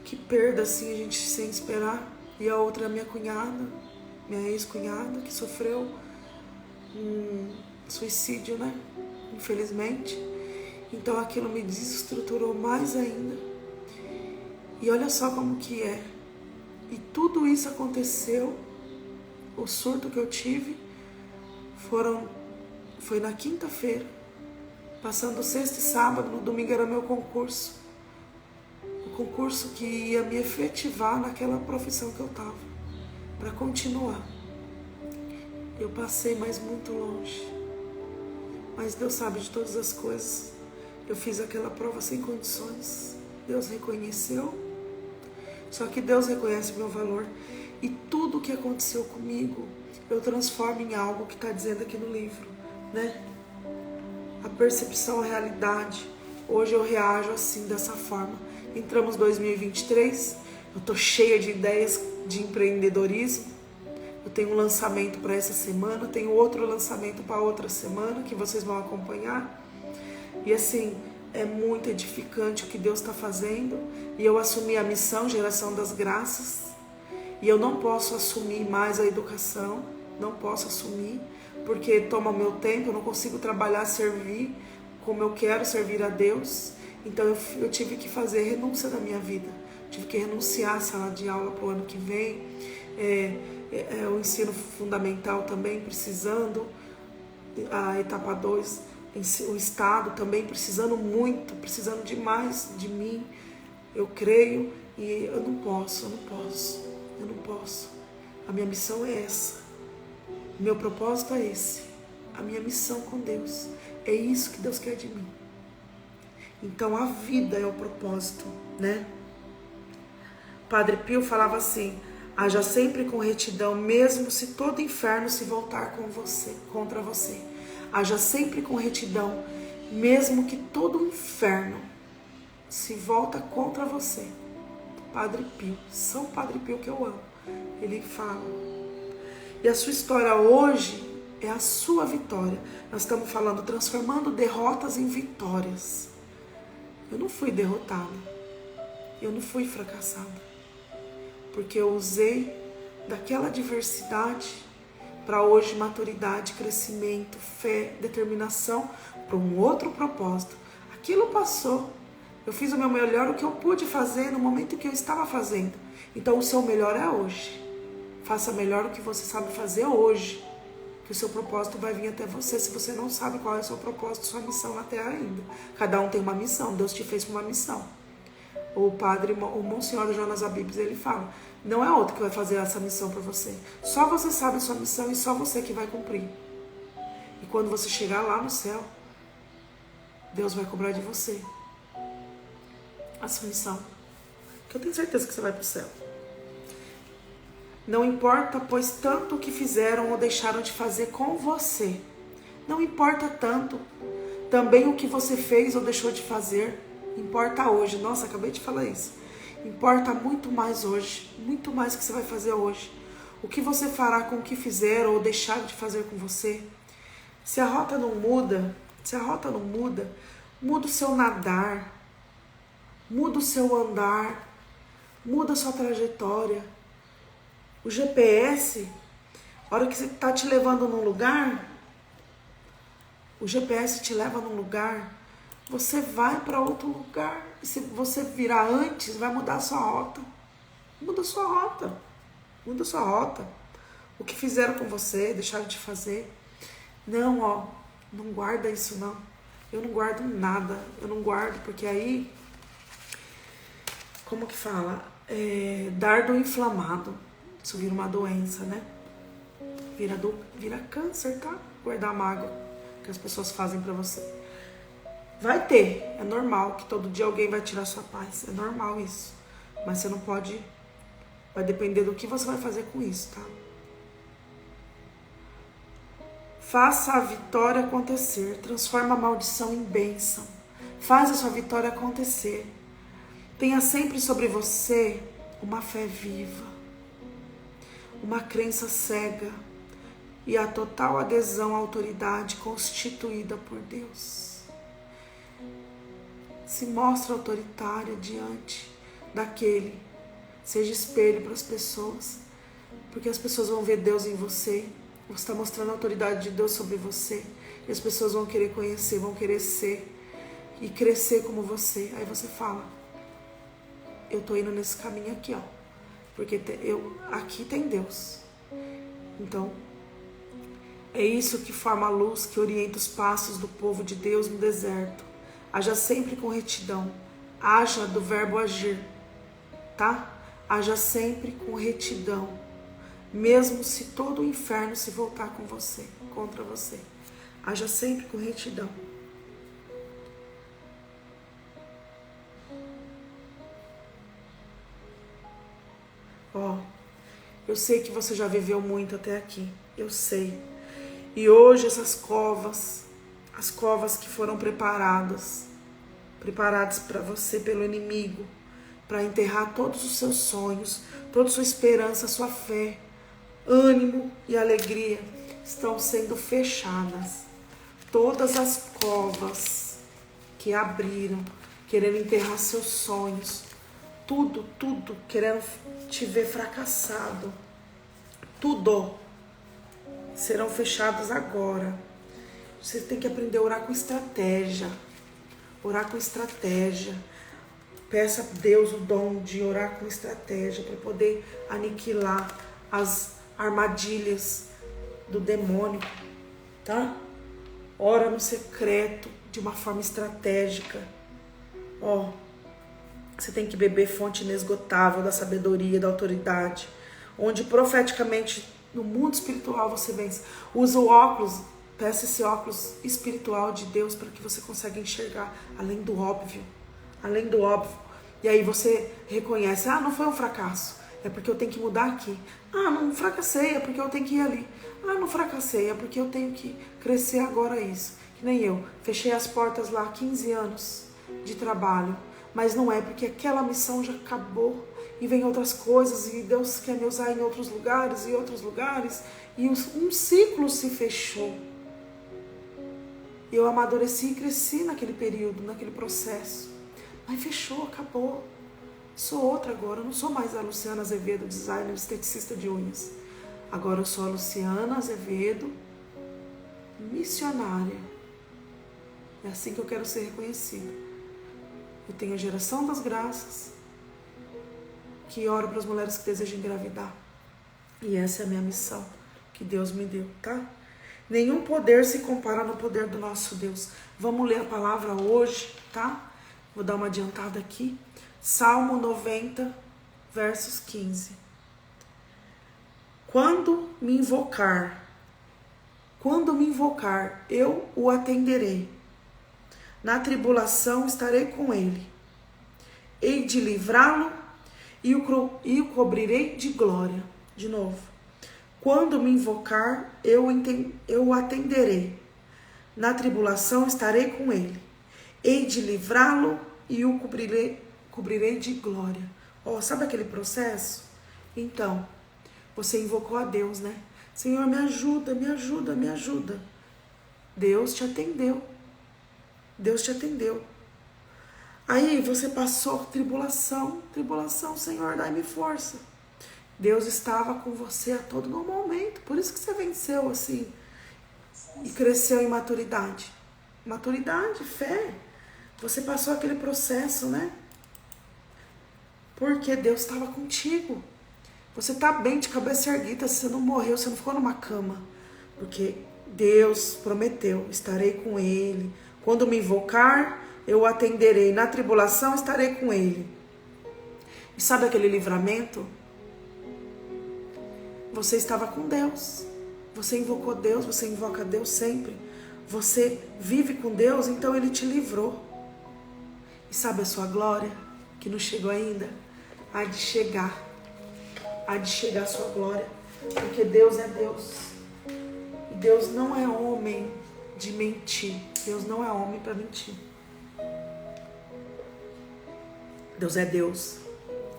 Que perda assim a gente sem esperar. E a outra é a minha cunhada, minha ex-cunhada, que sofreu um suicídio, né? Infelizmente. Então aquilo me desestruturou mais ainda. E olha só como que é. E tudo isso aconteceu, o surto que eu tive, foi na quinta-feira, passando sexta e sábado, no domingo era meu concurso. O concurso que ia me efetivar naquela profissão que eu estava, para continuar. Eu passei, mas muito longe. Mas Deus sabe de todas as coisas. Eu fiz aquela prova sem condições. Deus reconheceu. Só que Deus reconhece o meu valor. E tudo o que aconteceu comigo, eu transformo em algo que está dizendo aqui no livro, né? A percepção, a realidade. Hoje eu reajo assim, dessa forma. Entramos em 2023, eu tô cheia de ideias de empreendedorismo. Eu tenho um lançamento para essa semana, tenho outro lançamento para outra semana, que vocês vão acompanhar. E assim, é muito edificante o que Deus está fazendo. E eu assumi a missão, geração das graças. E eu não posso assumir mais a educação, não posso assumir, porque toma meu tempo, eu não consigo trabalhar, servir como eu quero servir a Deus. Então eu tive que fazer renúncia da minha vida, tive que renunciar à sala de aula para o ano que vem, o ensino fundamental também precisando, a etapa 2, o Estado também precisando muito, precisando demais de mim, eu creio, e eu não posso. A minha missão é essa, o meu propósito é esse, a minha missão com Deus, é isso que Deus quer de mim. Então a vida é o propósito, né? Padre Pio falava assim: haja sempre com retidão, mesmo se todo inferno se voltar contra você. Haja sempre com retidão, mesmo que todo inferno se volta contra você. Padre Pio, São Padre Pio, que eu amo, ele fala. E a sua história hoje é a sua vitória. Nós estamos falando, transformando derrotas em vitórias. Eu não fui derrotada, eu não fui fracassada, porque eu usei daquela adversidade para hoje maturidade, crescimento, fé, determinação, para um outro propósito. Aquilo passou, eu fiz o meu melhor, o que eu pude fazer no momento que eu estava fazendo. Então o seu melhor é hoje. Faça melhor o que você sabe fazer hoje, que o seu propósito vai vir até você. Se você não sabe qual é o seu propósito, sua missão na Terra ainda. Cada um tem uma missão, Deus te fez uma missão. O Monsenhor Jonas Abibes, ele fala, não é outro que vai fazer essa missão para você. Só você sabe a sua missão e só você que vai cumprir. E quando você chegar lá no céu, Deus vai cobrar de você a sua missão. Que eu tenho certeza que você vai para o céu. Não importa, pois, tanto o que fizeram ou deixaram de fazer com você. Não importa tanto. Também o que você fez ou deixou de fazer. Importa hoje. Nossa, acabei de falar isso. Importa muito mais hoje. Muito mais que você vai fazer hoje. O que você fará com o que fizeram ou deixaram de fazer com você. Se a rota não muda, muda o seu nadar, muda o seu andar, muda a sua trajetória. O GPS, a hora que você está te levando num lugar, o GPS te leva num lugar, você vai para outro lugar. E se você virar antes, vai mudar a sua rota. Muda a sua rota. Muda a sua rota. O que fizeram com você, deixaram de fazer. Não, ó, não guarda isso não. Eu não guardo nada. Eu não guardo, porque aí, como que fala? Dardo inflamado. Isso vira uma doença, né? Vira câncer, tá? Guardar mágoa que as pessoas fazem pra você. Vai ter, é normal que todo dia alguém vai tirar sua paz. É normal isso. Mas você não pode. Vai depender do que você vai fazer com isso, tá? Faça a vitória acontecer. Transforma a maldição em bênção. Faz a sua vitória acontecer. Tenha sempre sobre você uma fé viva, uma crença cega e a total adesão à autoridade constituída por Deus. Se mostre autoritária diante daquele. Seja espelho para as pessoas, porque as pessoas vão ver Deus em você. Você está mostrando a autoridade de Deus sobre você. E as pessoas vão querer conhecer, vão querer ser e crescer como você. Aí você fala, eu tô indo nesse caminho aqui, ó. Porque aqui tem Deus. Então, é isso que forma a luz que orienta os passos do povo de Deus no deserto. Haja sempre com retidão. Haja do verbo agir, tá? Haja sempre com retidão. Mesmo se todo o inferno se voltar contra você. Haja sempre com retidão. Ó, eu sei que você já viveu muito até aqui. Eu sei. E hoje essas covas, as covas que foram preparadas para você pelo inimigo, para enterrar todos os seus sonhos, toda a sua esperança, a sua fé, ânimo e alegria, estão sendo fechadas. Todas as covas que abriram, querendo enterrar seus sonhos, tudo, querendo te ver fracassado, tudo serão fechados agora. Você tem que aprender a orar com estratégia. Orar com estratégia. Peça a Deus o dom de orar com estratégia para poder aniquilar as armadilhas do demônio, tá? Ora no secreto de uma forma estratégica. Ó, você tem que beber fonte inesgotável da sabedoria, da autoridade, onde profeticamente no mundo espiritual você vence. Usa o óculos, peça esse óculos espiritual de Deus para que você consiga enxergar além do óbvio. Além do óbvio. E aí você reconhece, não foi um fracasso, é porque eu tenho que mudar aqui. Não fracassei, é porque eu tenho que ir ali. Não fracassei, é porque eu tenho que crescer agora isso. Que nem eu, fechei as portas lá 15 anos de trabalho, mas não é porque aquela missão já acabou e vem outras coisas e Deus quer me usar em outros lugares e um ciclo se fechou. Eu amadureci e cresci naquele período, naquele processo. Mas fechou, acabou. Sou outra agora. Eu não sou mais a Luciana Azevedo, designer, esteticista de unhas. Agora eu sou a Luciana Azevedo, missionária. É assim que eu quero ser reconhecida. Eu tenho a geração das graças, que oro para as mulheres que desejam engravidar. E essa é a minha missão que Deus me deu, tá? Nenhum poder se compara no poder do nosso Deus. Vamos ler a palavra hoje, tá? Vou dar uma adiantada aqui. Salmo 90, versos 15. Quando me invocar, eu o atenderei. Na tribulação estarei com ele. Hei de livrá-lo e o cobrirei de glória. De novo. Quando me invocar, eu o atenderei. Na tribulação estarei com ele. Hei de livrá-lo e o cobrirei de glória. Sabe aquele processo? Então, você invocou a Deus, né? Senhor, me ajuda, me ajuda, me ajuda. Deus te atendeu. Deus te atendeu. Aí você passou tribulação, Senhor, dai-me força. Deus estava com você a todo momento. Por isso que você venceu assim e cresceu em maturidade. Maturidade, fé. Você passou aquele processo, né? Porque Deus estava contigo. Você está bem de cabeça erguida, você não morreu, você não ficou numa cama. Porque Deus prometeu, estarei com Ele. Quando me invocar, eu o atenderei. Na tribulação, estarei com Ele. E sabe aquele livramento? Você estava com Deus. Você invocou Deus, você invoca Deus sempre. Você vive com Deus, então Ele te livrou. E sabe a sua glória, que não chegou ainda? Há de chegar. Há de chegar a sua glória. Porque Deus é Deus. E Deus não é homem de mentir. Deus não é homem para mentir. Deus é Deus.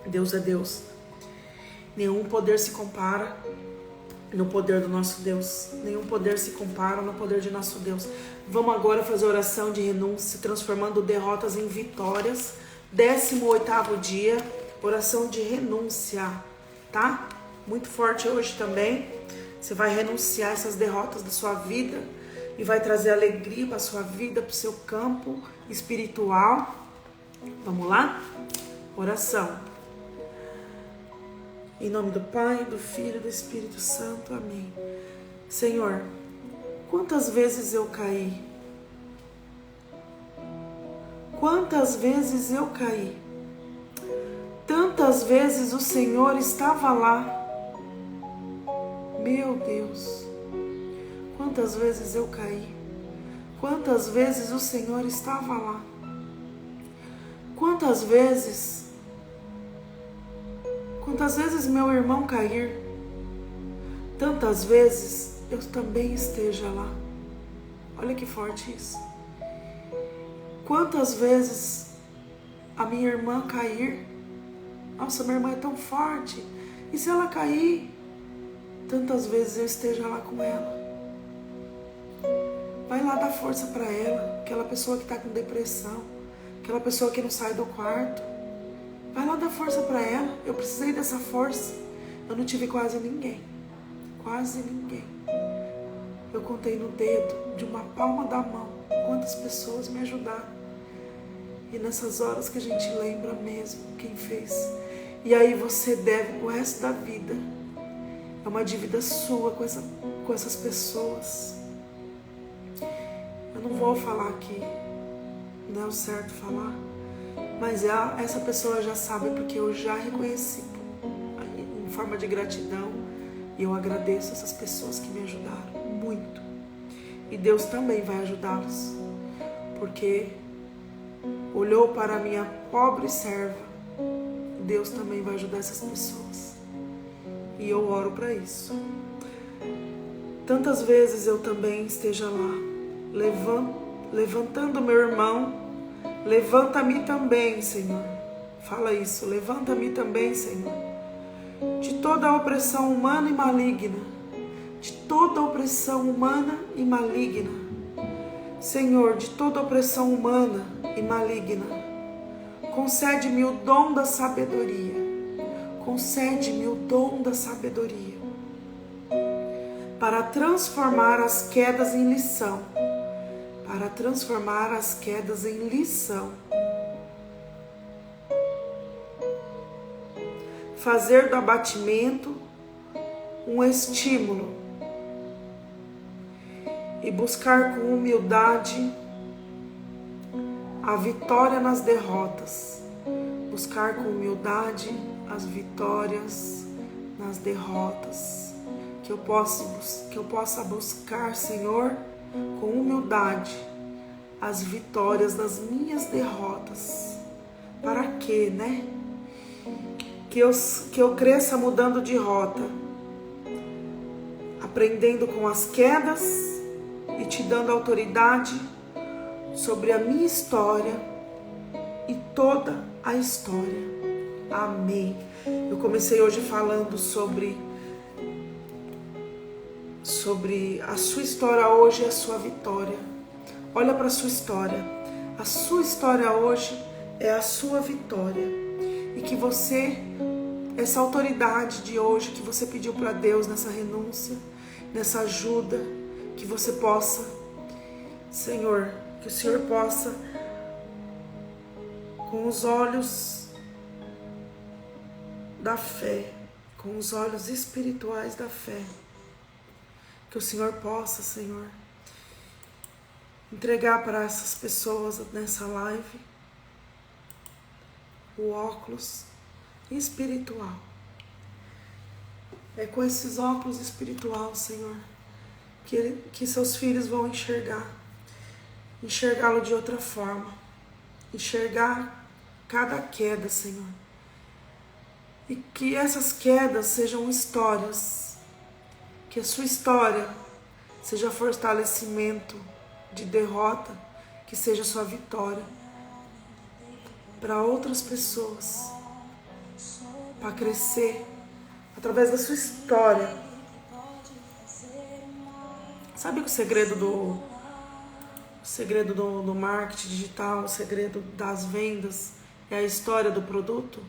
Deus é Deus. Nenhum poder se compara no poder do nosso Deus. Nenhum poder se compara no poder de nosso Deus. Vamos agora fazer oração de renúncia, transformando derrotas em vitórias. 18º dia, oração de renúncia, tá? Muito forte hoje também. Você vai renunciar essas derrotas da sua vida e vai trazer alegria para a sua vida, para o seu campo espiritual. Vamos lá? Oração. Em nome do Pai, do Filho e do Espírito Santo. Amém. Senhor, quantas vezes eu caí? Quantas vezes eu caí? Tantas vezes o Senhor estava lá. Meu Deus, quantas vezes eu caí? Quantas vezes o Senhor estava lá? Quantas vezes meu irmão cair, tantas vezes eu também esteja lá. Olha que forte isso. Quantas vezes a minha irmã cair, nossa, minha irmã é tão forte, e se ela cair, tantas vezes eu esteja lá com ela. Vai lá dar força para ela, aquela pessoa que está com depressão, aquela pessoa que não sai do quarto. Vai lá dar força para ela. Eu precisei dessa força. Eu não tive quase ninguém. Quase ninguém. Eu contei no dedo de uma palma da mão quantas pessoas me ajudaram. E nessas horas que a gente lembra mesmo quem fez. E aí você deve o resto da vida. É uma dívida sua com essas pessoas. Eu não vou falar aqui. Não é o certo falar. Mas essa pessoa já sabe, porque eu já reconheci em forma de gratidão. E eu agradeço essas pessoas que me ajudaram muito. E Deus também vai ajudá-los. Porque olhou para a minha pobre serva. Deus também vai ajudar essas pessoas. E eu oro para isso. Tantas vezes eu também esteja lá, levantando meu irmão. Levanta-me também, Senhor. Fala isso. Levanta-me também, Senhor. De toda a opressão humana e maligna. De toda a opressão humana e maligna. Senhor, de toda a opressão humana e maligna. Concede-me o dom da sabedoria. Concede-me o dom da sabedoria. Para transformar as quedas em lição. Para transformar as quedas em lição. Fazer do abatimento um estímulo. E buscar com humildade a vitória nas derrotas. Buscar com humildade as vitórias nas derrotas. Que eu possa buscar, Senhor, com humildade, as vitórias das minhas derrotas. Para quê, né? Que eu cresça mudando de rota, aprendendo com as quedas e te dando autoridade sobre a minha história e toda a história. Amém. Eu comecei hoje falando sobre sobre a sua história hoje e a sua vitória. Olha para a sua história. A sua história hoje é a sua vitória. E que você, essa autoridade de hoje que você pediu para Deus nessa renúncia, nessa ajuda, que você possa, Senhor, que o Senhor possa, com os olhos da fé, com os olhos espirituais da fé, que o Senhor possa, Senhor, entregar para essas pessoas nessa live o óculos espiritual. É com esses óculos espiritual, Senhor, que seus filhos vão enxergá-lo de outra forma, enxergar cada queda, Senhor. E que essas quedas sejam histórias, que a sua história seja fortalecimento de derrota, que seja sua vitória para outras pessoas, para crescer através da sua história. Sabe o segredo do marketing digital, o segredo das vendas é a história do produto?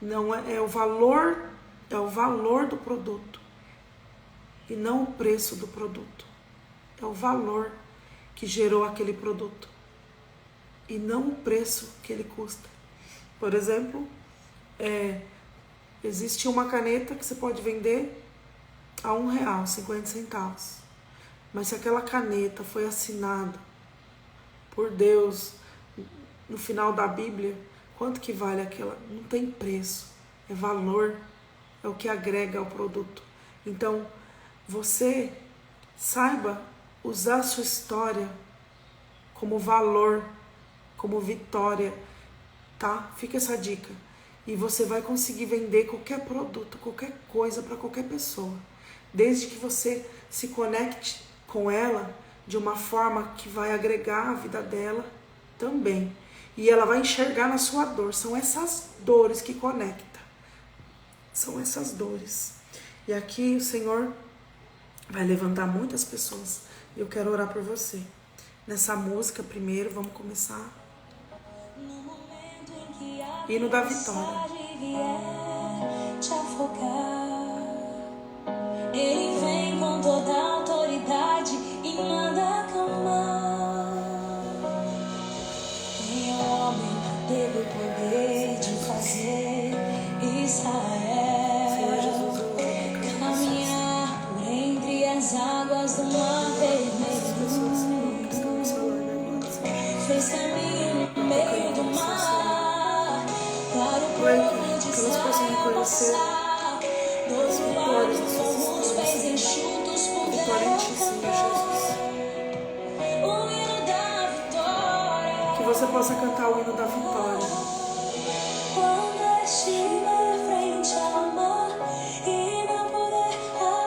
Não é o valor do produto e não o preço do produto. É o valor que gerou aquele produto e não o preço que ele custa. Por exemplo, existe uma caneta que você pode vender a R$1, 50 centavos. Mas se aquela caneta foi assinada por Deus no final da Bíblia, quanto que vale aquela? Não tem preço, é valor, é o que agrega ao produto. Então, você saiba usar a sua história como valor, como vitória, tá? Fica essa dica. E você vai conseguir vender qualquer produto, qualquer coisa para qualquer pessoa, desde que você se conecte com ela de uma forma que vai agregar a vida dela também. E ela vai enxergar na sua dor. São essas dores que conectam. São essas dores. E aqui o Senhor vai levantar muitas pessoas. Eu quero orar por você. Nessa música primeiro, vamos começar. Hino da vitória. Ele vem com toda a autoridade e manda acalmar. Quem é o homem teve o poder de fazer Israel caminhar por entre as águas do mar vermelho. Fez caminho no meio do mar para o povo de Israel passar. As vitórias das suas pés enxutos puderam cantar o hino da vitória. Que você possa cantar o hino da vitória. Quando estiver frente ao mar e não puder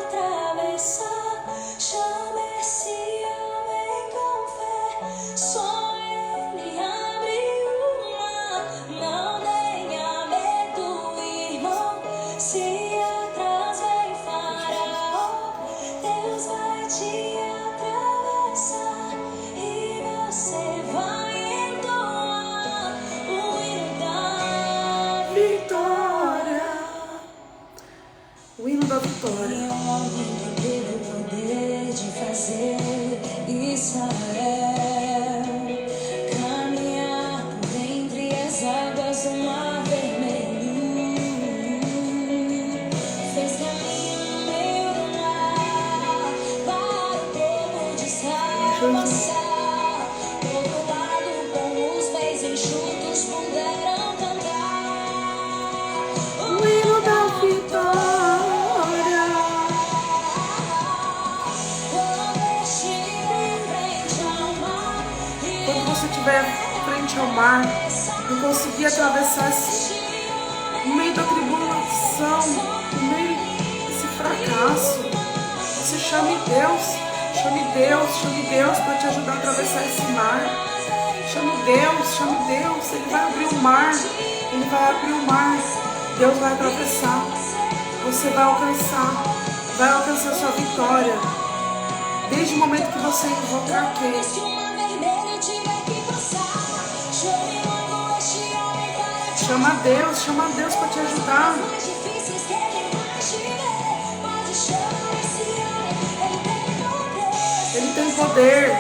atravessar, chame esse homem com fé. Só ele abre o mar. Não tenha medo, irmão. Se atrás vem Faraó, Deus vai te atravessar e você vai entoar o hino da Vitória. O hino da vitória. Quem é o homem que teve o poder de fazer Israel caminhar por entre as águas do mar vermelho? Fez caminho no meio do mar para o povo de Israel passar. Do outro lado, com os pés enxutos, puderam cantar O hino da vitória. Quando você estiver frente ao mar, não conseguir atravessar no meio da tribulação, no meio desse fracasso, você chame Deus para te ajudar a atravessar esse mar. Chame Deus, Ele vai abrir o mar, Deus vai atravessar, você vai alcançar, vai alcançar sua vitória. Desde o momento que você invocar quem? Chama a Deus para te ajudar. Ele tem poder,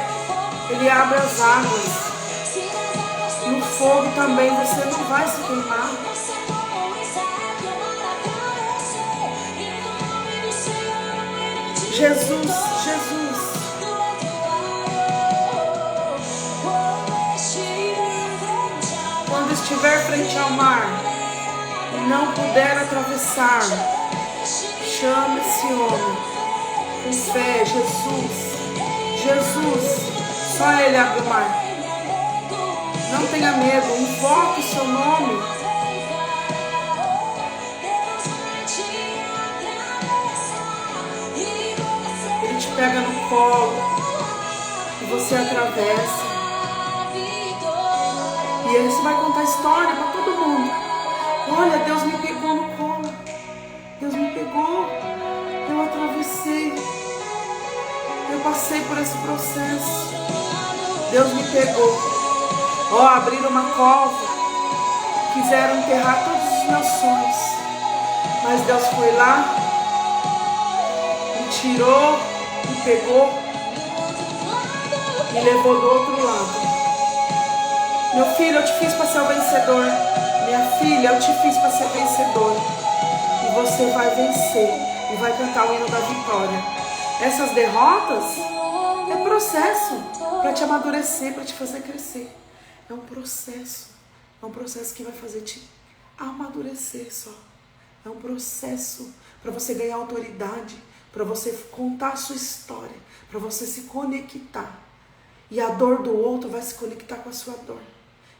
Ele abre as águas. No fogo também você não vai se queimar. Jesus, Jesus. Quando estiver frente ao mar e não puder atravessar, chame esse homem com fé. Jesus, Jesus, só Ele abre o mar. Não tenha medo, invoque o seu nome. Ele te pega no colo e você atravessa. E aí você vai contar a história para todo mundo. Olha, Deus me pegou no colo. Deus me pegou. Eu atravessei. Eu passei por esse processo. Deus me pegou. Abriram uma cova, quiseram enterrar todos os meus sonhos, mas Deus foi lá, me tirou, me pegou, me levou do outro lado. Meu filho, eu te fiz para ser o vencedor. Minha filha, eu te fiz para ser vencedor. E você vai vencer e vai cantar o hino da vitória. Essas derrotas é processo para te amadurecer, para te fazer crescer. É um processo que vai fazer te amadurecer só. É um processo para você ganhar autoridade, para você contar a sua história, para você se conectar. E a dor do outro vai se conectar com a sua dor.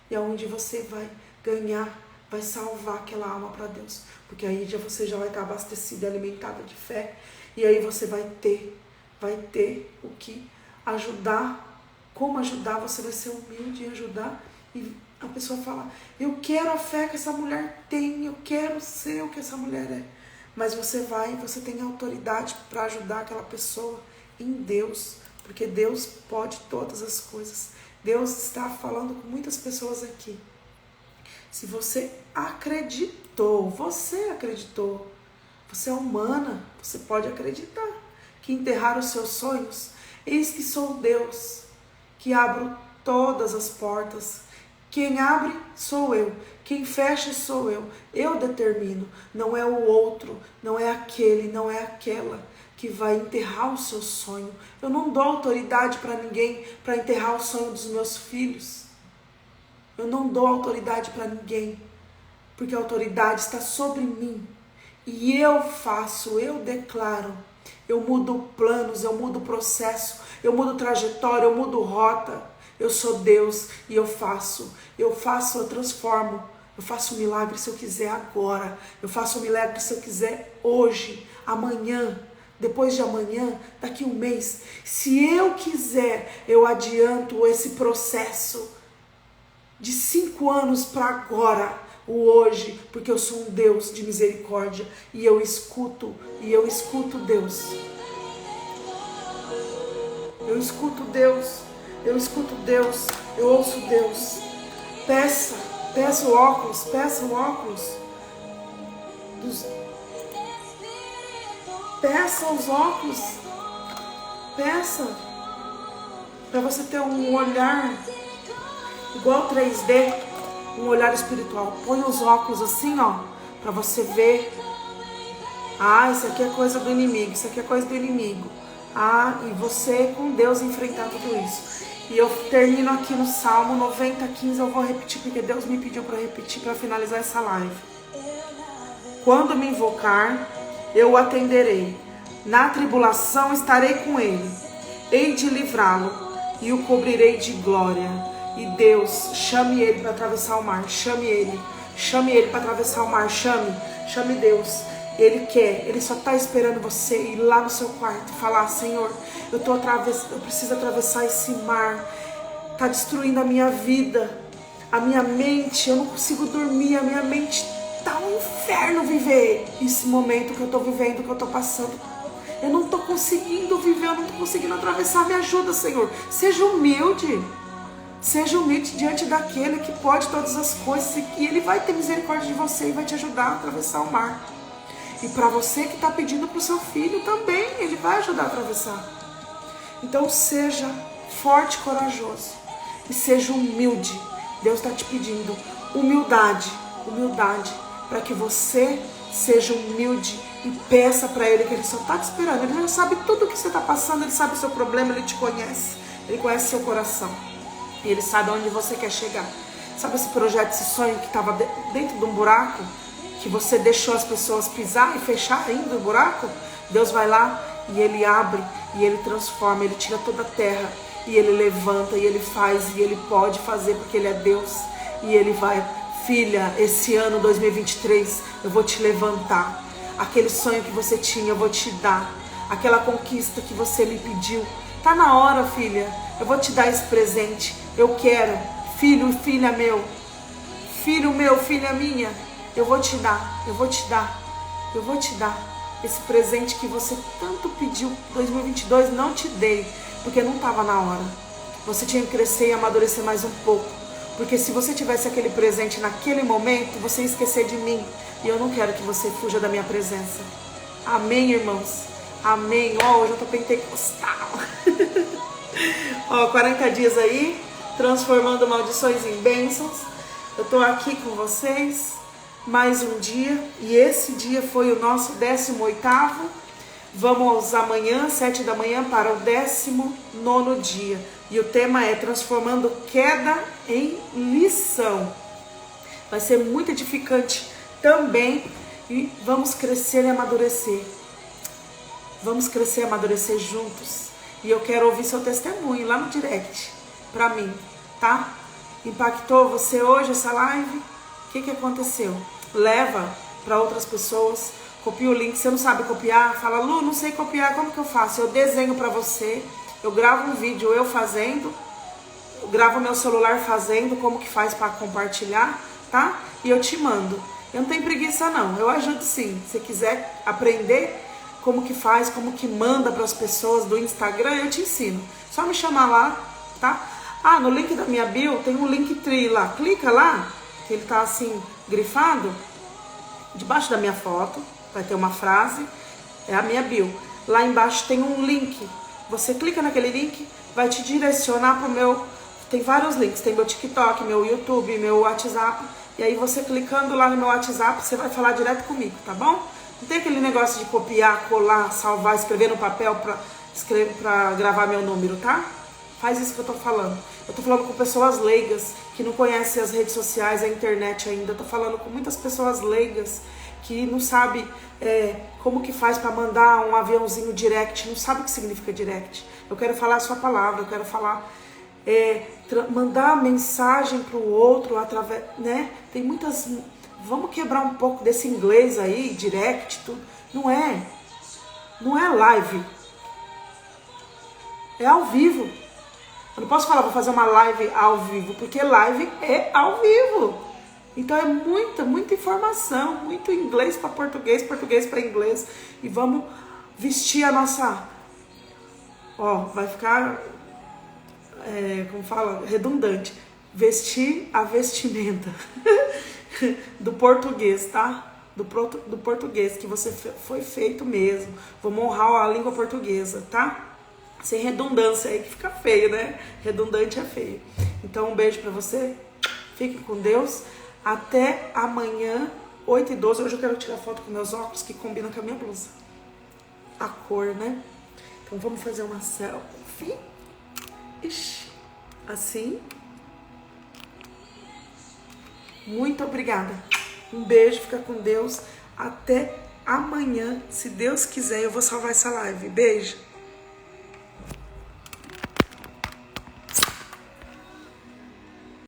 E é onde você vai ganhar, vai salvar aquela alma para Deus. Porque aí você já vai estar abastecida, alimentada de fé. E aí você vai ter o que ajudar. Como ajudar, você vai ser humilde em ajudar. E a pessoa fala, eu quero a fé que essa mulher tem, eu quero ser o que essa mulher é. Mas você tem autoridade para ajudar aquela pessoa em Deus. Porque Deus pode todas as coisas. Deus está falando com muitas pessoas aqui. Se você acreditou, você é humana, você pode acreditar que enterrar os seus sonhos, eis que sou Deus, que abro todas as portas. Quem abre sou eu, quem fecha sou eu determino, não é o outro, não é aquele, não é aquela que vai enterrar o seu sonho. Eu não dou autoridade para ninguém para enterrar o sonho dos meus filhos. Eu não dou autoridade para ninguém, porque a autoridade está sobre mim. E eu faço, eu declaro, eu mudo planos, eu mudo processo, eu mudo trajetória, eu mudo rota. Eu sou Deus e eu faço, eu transformo. Eu faço um milagre se eu quiser agora. Eu faço um milagre se eu quiser hoje, amanhã, depois de amanhã, daqui um mês. Se eu quiser, eu adianto esse processo de 5 anos para agora, o hoje, porque eu sou um Deus de misericórdia e eu escuto Deus. Eu escuto Deus. Eu escuto Deus, eu ouço Deus. Peça o óculos. Peça os óculos. Peça. Para você ter um olhar igual 3D, um olhar espiritual. Põe os óculos assim, ó, para você ver. Isso aqui é coisa do inimigo, isso aqui é coisa do inimigo. E você com Deus enfrentar tudo isso. E eu termino aqui no Salmo 90:15, eu vou repetir porque Deus me pediu para repetir para finalizar essa live. Quando me invocar, eu o atenderei. Na tribulação estarei com ele. Hei de livrá-lo e o cobrirei de glória. E Deus, chame ele para atravessar o mar. Chame ele para atravessar o mar. Chame Deus. Ele só está esperando você ir lá no seu quarto e falar, Senhor, eu preciso atravessar esse mar, está destruindo a minha vida, a minha mente, eu não consigo dormir, a minha mente está um inferno viver esse momento que eu estou vivendo, que eu estou passando. Eu não estou conseguindo viver, eu não estou conseguindo atravessar. Me ajuda, Senhor. Seja humilde. Seja humilde diante daquele que pode todas as coisas. E Ele vai ter misericórdia de você e vai te ajudar a atravessar o mar. E para você que está pedindo para o seu filho também, Ele vai ajudar a atravessar. Então seja forte e corajoso. E seja humilde. Deus está te pedindo humildade. Humildade. Para que você seja humilde e peça para Ele, que Ele só está te esperando. Ele já sabe tudo o que você está passando. Ele sabe o seu problema. Ele te conhece. Ele conhece seu coração. E Ele sabe onde você quer chegar. Sabe esse projeto, esse sonho que estava dentro de um buraco? Que você deixou as pessoas pisar e fechar ainda o buraco? Deus vai lá e Ele abre e Ele transforma. Ele tira toda a terra e Ele levanta e Ele faz. E Ele pode fazer porque Ele é Deus. E Ele vai: filha, esse ano 2023 eu vou te levantar. Aquele sonho que você tinha eu vou te dar. Aquela conquista que você me pediu. Tá na hora, filha. Eu vou te dar esse presente. Eu quero. Filho, filha meu. Filho meu, filha minha. Eu vou te dar. Eu vou te dar. Eu vou te dar. Esse presente que você tanto pediu. 2022 não te dei. Porque não estava na hora. Você tinha que crescer e amadurecer mais um pouco. Porque se você tivesse aquele presente naquele momento, você ia esquecer de mim. E eu não quero que você fuja da minha presença. Amém, irmãos? Amém. Ó, hoje eu tô pentecostal. Ó, 40 dias aí, transformando maldições em bênçãos. Eu tô aqui com vocês mais um dia. E esse dia foi o nosso 18º. Vamos amanhã, 7 da manhã, para o 19º dia. E o tema é transformando queda em lição. Vai ser muito edificante também. E vamos crescer e amadurecer. Vamos crescer e amadurecer juntos. E eu quero ouvir seu testemunho lá no direct, pra mim, tá? Impactou você hoje essa live? O que aconteceu? Leva para outras pessoas. Copia o link. Se você não sabe copiar, fala: Lu, não sei copiar, como que eu faço? Eu desenho pra você. Eu gravo um vídeo eu fazendo. Eu gravo meu celular fazendo, como que faz para compartilhar, tá? E eu te mando. Eu não tenho preguiça não, eu ajudo sim. Se você quiser aprender como que faz, como que manda para as pessoas do Instagram, eu te ensino. Só me chamar lá, tá? Ah, no link da minha bio tem um Linktree lá. Clica lá, que ele tá assim, grifado. Debaixo da minha foto vai ter uma frase, é a minha bio. Lá embaixo tem um link. Você clica naquele link, vai te direcionar pro meu... Tem vários links, tem meu TikTok, meu YouTube, meu WhatsApp. E aí você clicando lá no meu WhatsApp, você vai falar direto comigo, tá bom? Não tem aquele negócio de copiar, colar, salvar, escrever no papel pra gravar meu número, tá? Faz isso que eu tô falando. Eu tô falando com pessoas leigas, que não conhecem as redes sociais, a internet ainda. Eu tô falando com muitas pessoas leigas, que não sabem como que faz para mandar um aviãozinho direct, não sabe o que significa direct. Eu quero falar a sua palavra, eu quero falar... mandar mensagem para o outro através, né? Tem muitas... Vamos quebrar um pouco desse inglês aí, direct, tudo. Não é live. É ao vivo. Eu não posso falar, vou fazer uma live ao vivo, porque live é ao vivo. Então é muita informação, muito inglês para português, português para inglês. E vamos vestir a nossa... Ó, vai ficar... como fala, redundante, vestir a vestimenta do português, tá? Do português, que você foi feito mesmo. Vamos honrar a língua portuguesa, tá? Sem redundância aí, que fica feio, né? Redundante é feio. Então um beijo pra você, fique com Deus, até amanhã, 8h12. Hoje eu quero tirar foto com meus óculos, que combinam com a minha blusa, a cor, né? Então vamos fazer uma selfie. Ixi, assim. Muito obrigada. Um beijo, fica com Deus. Até amanhã, se Deus quiser, eu vou salvar essa live. Beijo.